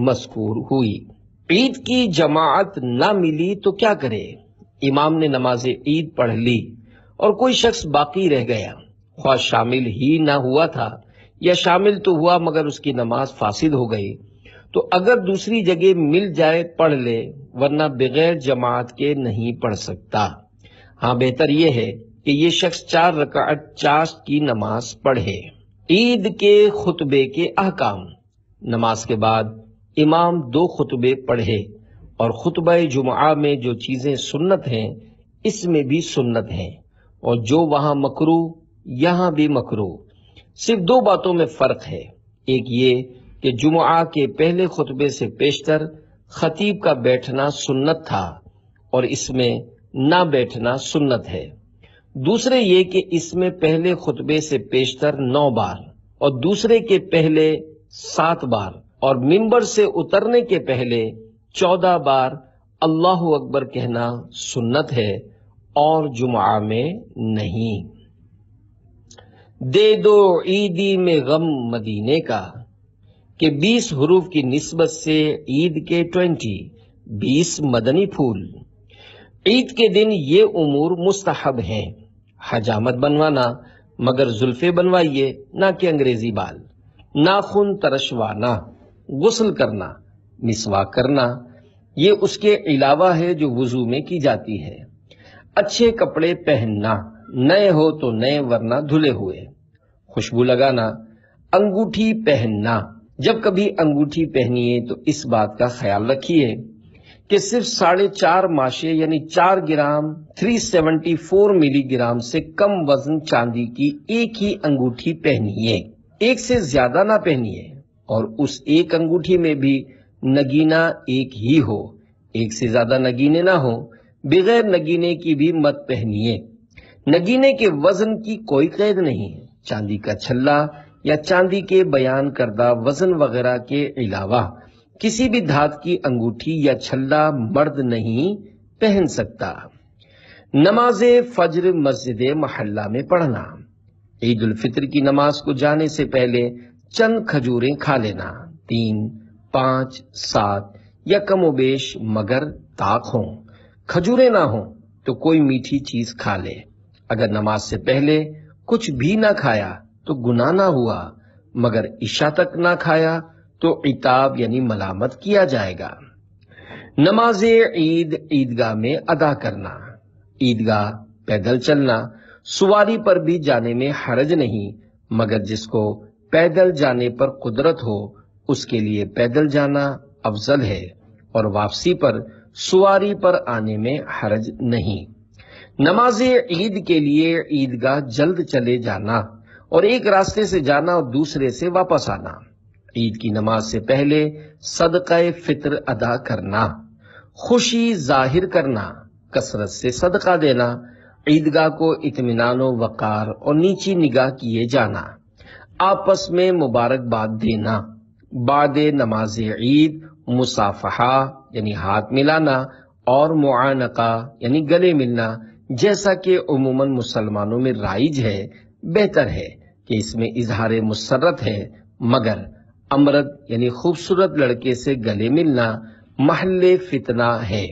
مذکور ہوئی۔ عید کی جماعت نہ ملی تو کیا کرے؟ امام نے نماز عید پڑھ لی اور کوئی شخص باقی رہ گیا، خواہ شامل ہی نہ ہوا تھا یا شامل تو ہوا مگر اس کی نماز فاسد ہو گئی، تو اگر دوسری جگہ مل جائے پڑھ لے، ورنہ بغیر جماعت کے نہیں پڑھ سکتا۔ ہاں بہتر یہ ہے کہ یہ شخص 4 رکعت چاشت کی نماز پڑھے۔ عید کے خطبے کے احکام۔ نماز کے بعد امام 2 خطبے پڑھے اور خطبہ جمعہ میں جو چیزیں سنت ہیں اس میں بھی سنت ہیں، اور جو وہاں مکروہ یہاں بھی مکروہ۔ صرف دو باتوں میں فرق ہے، ایک یہ کہ جمعہ کے پہلے خطبے سے پیشتر خطیب کا بیٹھنا سنت تھا اور اس میں نہ بیٹھنا سنت ہے، دوسرے یہ کہ اس میں پہلے خطبے سے پیشتر 9 بار اور دوسرے کے پہلے 7 بار اور ممبر سے اترنے کے پہلے 14 بار اللہ اکبر کہنا سنت ہے اور جمعہ میں نہیں۔ دے دو عیدی میں غم مدینے کا کہ 20 حروف کی نسبت سے عید کے 20 مدنی پھول۔ عید کے دن یہ امور مستحب ہیں، حجامت بنوانا، مگر زلفیں بنوائیے نہ کہ انگریزی بال، ناخن ترشوانا، غسل کرنا، مسواک کرنا، یہ اس کے علاوہ ہے جو وضو میں کی جاتی ہے۔ اچھے کپڑے پہننا، نئے ہو تو نئے ورنہ دھلے ہوئے، خوشبو لگانا، انگوٹھی پہننا۔ جب کبھی انگوٹھی پہنیے تو اس بات کا خیال رکھیے کہ صرف 4.5 ماشے یعنی 4 گرام 374 ملی گرام سے کم وزن چاندی کی ایک ہی انگوٹھی پہنیے، ایک سے زیادہ نہ پہنیے، اور اس ایک انگوٹھی میں بھی نگینہ ایک ہی ہو، ایک سے زیادہ نگینے نہ ہو، بغیر نگینے کی بھی مت پہنیے۔ نگینے کے وزن کی کوئی قید نہیں، چاندی کا چھلا یا چاندی کے بیان کردہ وزن وغیرہ کے علاوہ کسی بھی دھات کی انگوٹھی یا چھلا مرد نہیں پہن سکتا۔ نماز فجر مسجد محلہ میں پڑھنا، عید الفطر کی نماز کو جانے سے پہلے چند کھجوریں کھا لینا، 3، 5، 7 یا کم و بیش مگر طاق ہوں۔ کھجوریں نہ ہوں تو کوئی میٹھی چیز کھا لے۔ اگر نماز سے پہلے کچھ بھی نہ کھایا تو گناہ نہ ہوا، مگر عشاء تک نہ کھایا تو عتاب یعنی ملامت کیا جائے گا۔ نماز عید عیدگاہ میں ادا کرنا، عیدگاہ پیدل چلنا، سواری پر بھی جانے میں حرج نہیں، مگر جس کو پیدل جانے پر قدرت ہو اس کے لیے پیدل جانا افضل ہے، اور واپسی پر سواری پر آنے میں حرج نہیں۔ نماز عید کے لیے عیدگاہ جلد چلے جانا اور ایک راستے سے جانا اور دوسرے سے واپس آنا۔ عید کی نماز سے پہلے صدقہ فطر ادا کرنا، خوشی ظاہر کرنا، کثرت سے صدقہ دینا، عیدگاہ کو اطمینان و وقار اور نیچی نگاہ کیے جانا، آپس میں مبارکباد دینا، بعد نماز عید مصافحہ یعنی ہاتھ ملانا اور معانقہ یعنی گلے ملنا، جیسا کہ عموماً مسلمانوں میں رائج ہے، بہتر ہے کہ اس میں اظہار مسرت ہے، مگر امرد یعنی خوبصورت لڑکے سے گلے ملنا محل فتنہ ہے۔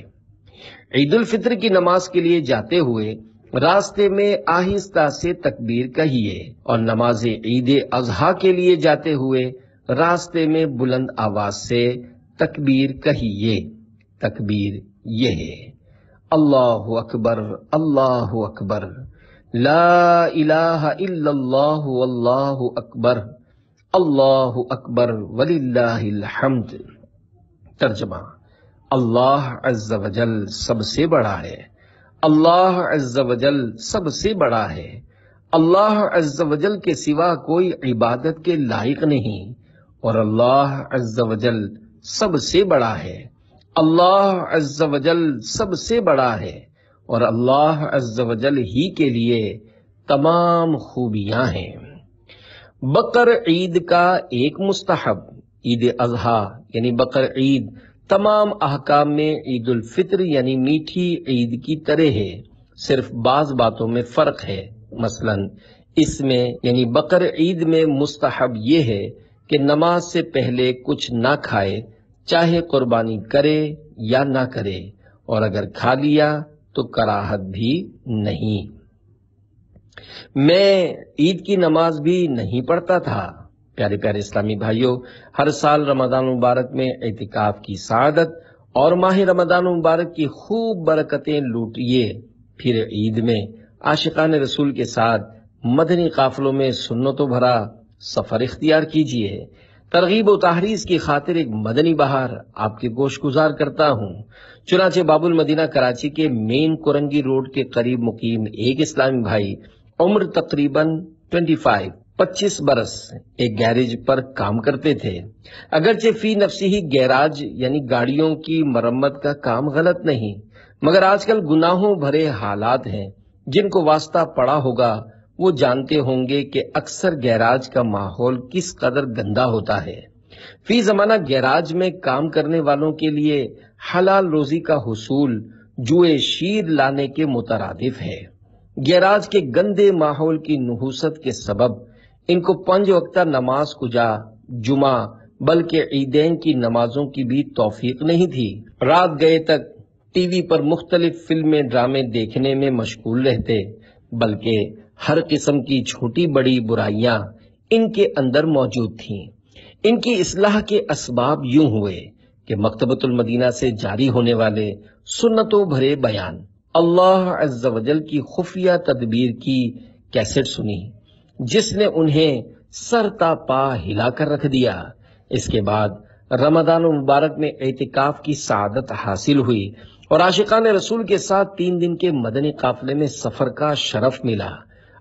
عید الفطر کی نماز کے لیے جاتے ہوئے راستے میں آہستہ سے تکبیر کہیے، اور نماز عید اضحیٰ کے لیے جاتے ہوئے راستے میں بلند آواز سے تکبیر کہیے۔ تکبیر یہ ہے: اللہ اکبر، اللہ اکبر، لا الہ الا اللہ واللہ اکبر، اللہ اکبر وللہ الحمد۔ ترجمہ: اللہ عز و جل سب سے بڑا ہے، اللہ عز و جل سب سے بڑا ہے، اللہ عز و جل کے سوا کوئی عبادت کے لائق نہیں، اور اللہ عز و جل سب سے بڑا ہے، اللہ عز و جل سب سے بڑا ہے، اور اللہ عز و جل ہی کے لیے تمام خوبیاں ہیں۔ بقر عید کا ایک مستحب، عید اضحیٰ یعنی بقر عید تمام احکام میں عید الفطر یعنی میٹھی عید کی طرح ہے، صرف بعض باتوں میں فرق ہے۔ مثلا اس میں یعنی بقر عید میں مستحب یہ ہے کہ نماز سے پہلے کچھ نہ کھائے، چاہے قربانی کرے یا نہ کرے، اور اگر کھا لیا تو کراہت بھی نہیں۔ میں عید کی نماز بھی نہیں پڑھتا تھا۔ پیارے پیارے اسلامی بھائیوں، ہر سال رمضان مبارک میں اعتکاف کی سعادت اور ماہ رمضان مبارک کی خوب برکتیں لوٹیے، پھر عید میں عاشقان رسول کے ساتھ مدنی قافلوں میں سنتوں بھرا سفر اختیار کیجیے۔ ترغیب و تحریض کی خاطر ایک مدنی بہار آپ کے گوش گزار کرتا ہوں۔ چنانچہ باب المدینہ کراچی کے مین کورنگی روڈ کے قریب مقیم ایک اسلامی بھائی عمر تقریباً 25 برس ایک گیراج پر کام کرتے تھے۔ اگرچہ فی نفسی ہی گیراج یعنی گاڑیوں کی مرمت کا کام غلط نہیں، مگر آج کل گناہوں بھرے حالات ہیں۔ جن کو واسطہ پڑا ہوگا وہ جانتے ہوں گے کہ اکثر گیراج کا ماحول کس قدر گندا ہوتا ہے۔ فی زمانہ گیراج میں کام کرنے والوں کے لیے حلال روزی کا حصول جوئے شیر لانے کے مترادف ہے۔ گیراج کے گندے ماحول کی نحوست کے سبب ان کو 5 وقتہ نماز کجا جمعہ بلکہ عیدین کی نمازوں کی بھی توفیق نہیں تھی۔ رات گئے تک ٹی وی پر مختلف فلمیں ڈرامے دیکھنے میں مشغول رہتے، بلکہ ہر قسم کی چھوٹی بڑی برائیاں ان کے اندر موجود تھیں۔ ان کی اصلاح کے اسباب یوں ہوئے کہ مکتبۃ المدینہ سے جاری ہونے والے سنتوں بھرے بیان، اللہ عز و جل کی خفیہ تدبیر کی کیسٹ سنی، جس نے انہیں سر تا پا ہلا کر رکھ دیا۔ اس کے بعد رمضان المبارک میں اعتکاف کی سعادت حاصل ہوئی اور عاشقان رسول کے ساتھ 3 دن کے مدنی قافلے میں سفر کا شرف ملا۔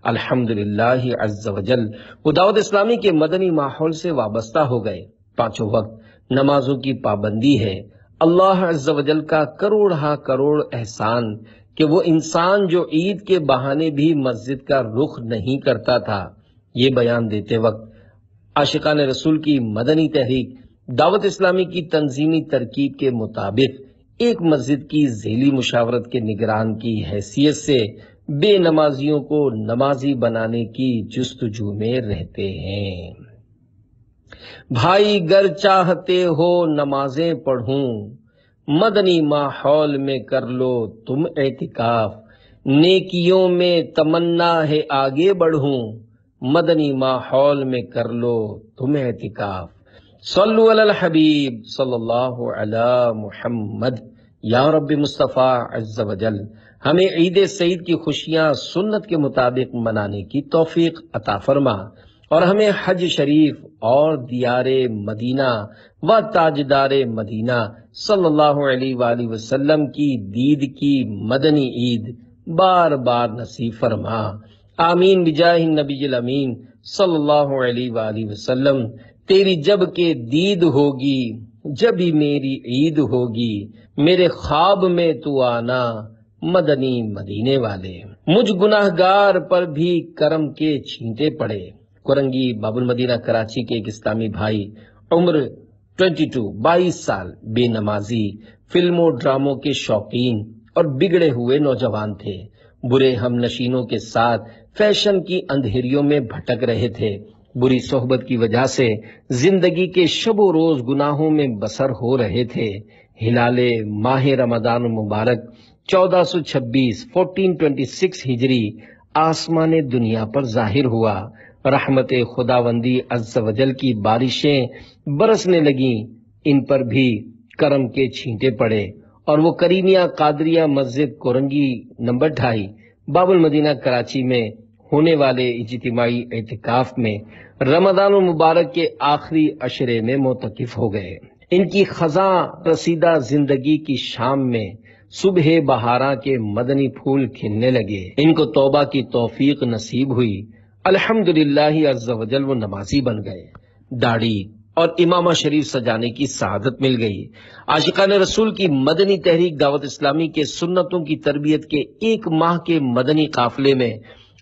الحمدللہ عز و جل وہ دعوت اسلامی کے مدنی ماحول سے وابستہ ہو گئے۔ 5 وقت نمازوں کی پابندی ہے۔ اللہ عز و جل کا کروڑ ہا کروڑ احسان کہ وہ انسان جو عید کے بہانے بھی مسجد کا رخ نہیں کرتا تھا۔ یہ بیان دیتے وقت عاشقان رسول کی مدنی تحریک دعوت اسلامی کی تنظیمی ترکیب کے مطابق ایک مسجد کی ذیلی مشاورت کے نگران کی حیثیت سے بے نمازیوں کو نمازی بنانے کی جستجو میں رہتے ہیں۔ بھائی گر چاہتے ہو نمازیں پڑھوں، مدنی ماحول میں کر لو تم اعتکاف، نیکیوں میں تمنا ہے آگے بڑھوں، مدنی ماحول میں کر لو تم اعتکاف۔ صلو علی الحبیب صلی اللہ علی محمد۔ یا رب مصطفیٰ عز و جل ہمیں عید سعید کی خوشیاں سنت کے مطابق منانے کی توفیق عطا فرما، اور ہمیں حج شریف اور دیار مدینہ و تاجدار مدینہ صلی اللہ علیہ وآلہ وسلم کی دید کی مدنی عید بار بار نصیب فرما۔ آمین بجاہ النبی الامین صلی اللہ علیہ وآلہ وسلم۔ تیری جب کہ دید ہوگی جب ہی میری عید ہوگی، میرے خواب میں تو آنا مدنی مدینے والے۔ مجھ گناہگار پر بھی کرم کے چھینٹے پڑے۔ کورنگی باب المدینہ کراچی کے ایک اسلامی بھائی عمر 22 سال بے نمازی، فلموں ڈراموں کے شوقین اور بگڑے ہوئے نوجوان تھے۔ برے ہم نشینوں کے ساتھ فیشن کی اندھیریوں میں بھٹک رہے تھے۔ بری صحبت کی وجہ سے زندگی کے شب و روز گناہوں میں بسر ہو رہے تھے۔ ہلال ماہ رمضان المبارک 1426 ہجری آسمان دنیا پر ظاہر ہوا۔ رحمت خداوندی عز و جل کی بارشیں برسنے لگیں، ان پر بھی کرم کے چھینٹے پڑے، اور وہ کریمیہ قادریہ مسجد کورنگی نمبر 2.5 باب المدینہ کراچی میں ہونے والے اجتماعی اعتکاف میں رمضان المبارک کے آخری عشرے میں معتکف ہو گئے۔ ان کی خزاں رسیدہ زندگی کی شام میں صبح بہاراں کے مدنی پھول کھلنے لگے۔ ان کو توبہ کی توفیق نصیب ہوئی۔ الحمدللہ عز و جل وہ نمازی بن گئے، داڑھی اور امامہ شریف سجانے کی سعادت مل گئی۔ عاشقان رسول کی مدنی تحریک دعوت اسلامی کے سنتوں کی تربیت کے 1 ماہ کے مدنی قافلے میں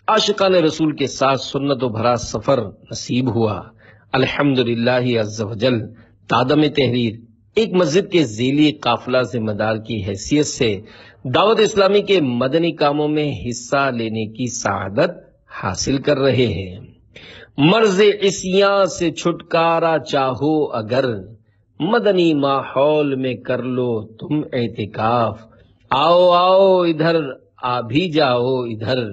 عاشقان رسول کے ساتھ سنتوں بھرا سفر نصیب ہوا۔ الحمدللہ عز و جل تادم تحریر ایک مسجد کے ذیلی قافلہ ذمہ دار کی حیثیت سے دعوت اسلامی کے مدنی کاموں میں حصہ لینے کی سعادت حاصل کر رہے ہیں۔ مرض عصیاں سے چھٹکارا چاہو اگر، مدنی ماحول میں کر لو تم اعتکاف، آؤ آؤ ادھر آ بھی جاؤ ادھر،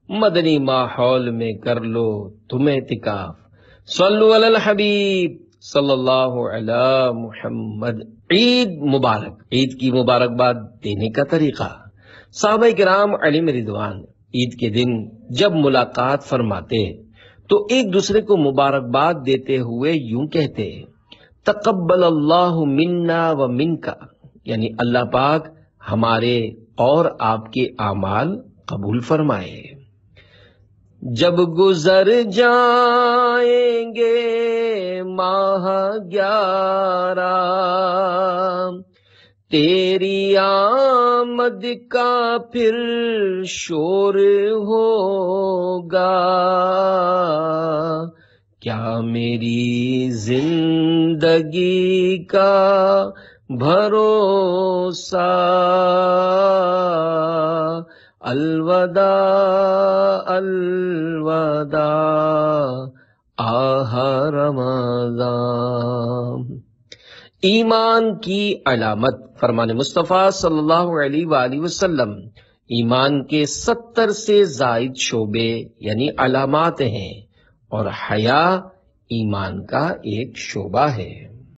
مدنی ماحول میں کر لو تم اعتکاف۔ صلو علی الحبیب صلی اللہ علی محمد۔ عید مبارک۔ عید کی مبارکباد دینے کا طریقہ۔ صحابہ کرام علیہم رضوان عید کے دن جب ملاقات فرماتے تو ایک دوسرے کو مبارکباد دیتے ہوئے یوں کہتے تقبل اللہ منا و منکا، یعنی اللہ پاک ہمارے اور آپ کے اعمال قبول فرمائے۔ جب گزر جائیں گے ماہ 11 تیری آمد کا پھر شور ہوگا، کیا میری زندگی کا بھروسہ، الوداع الوداع آہ رمضان۔ ایمان کی علامت، فرمان مصطفیٰ صلی اللہ علیہ وآلہ وسلم، ایمان کے 70 سے زائد شعبے یعنی علامات ہیں، اور حیا ایمان کا ایک شعبہ ہے۔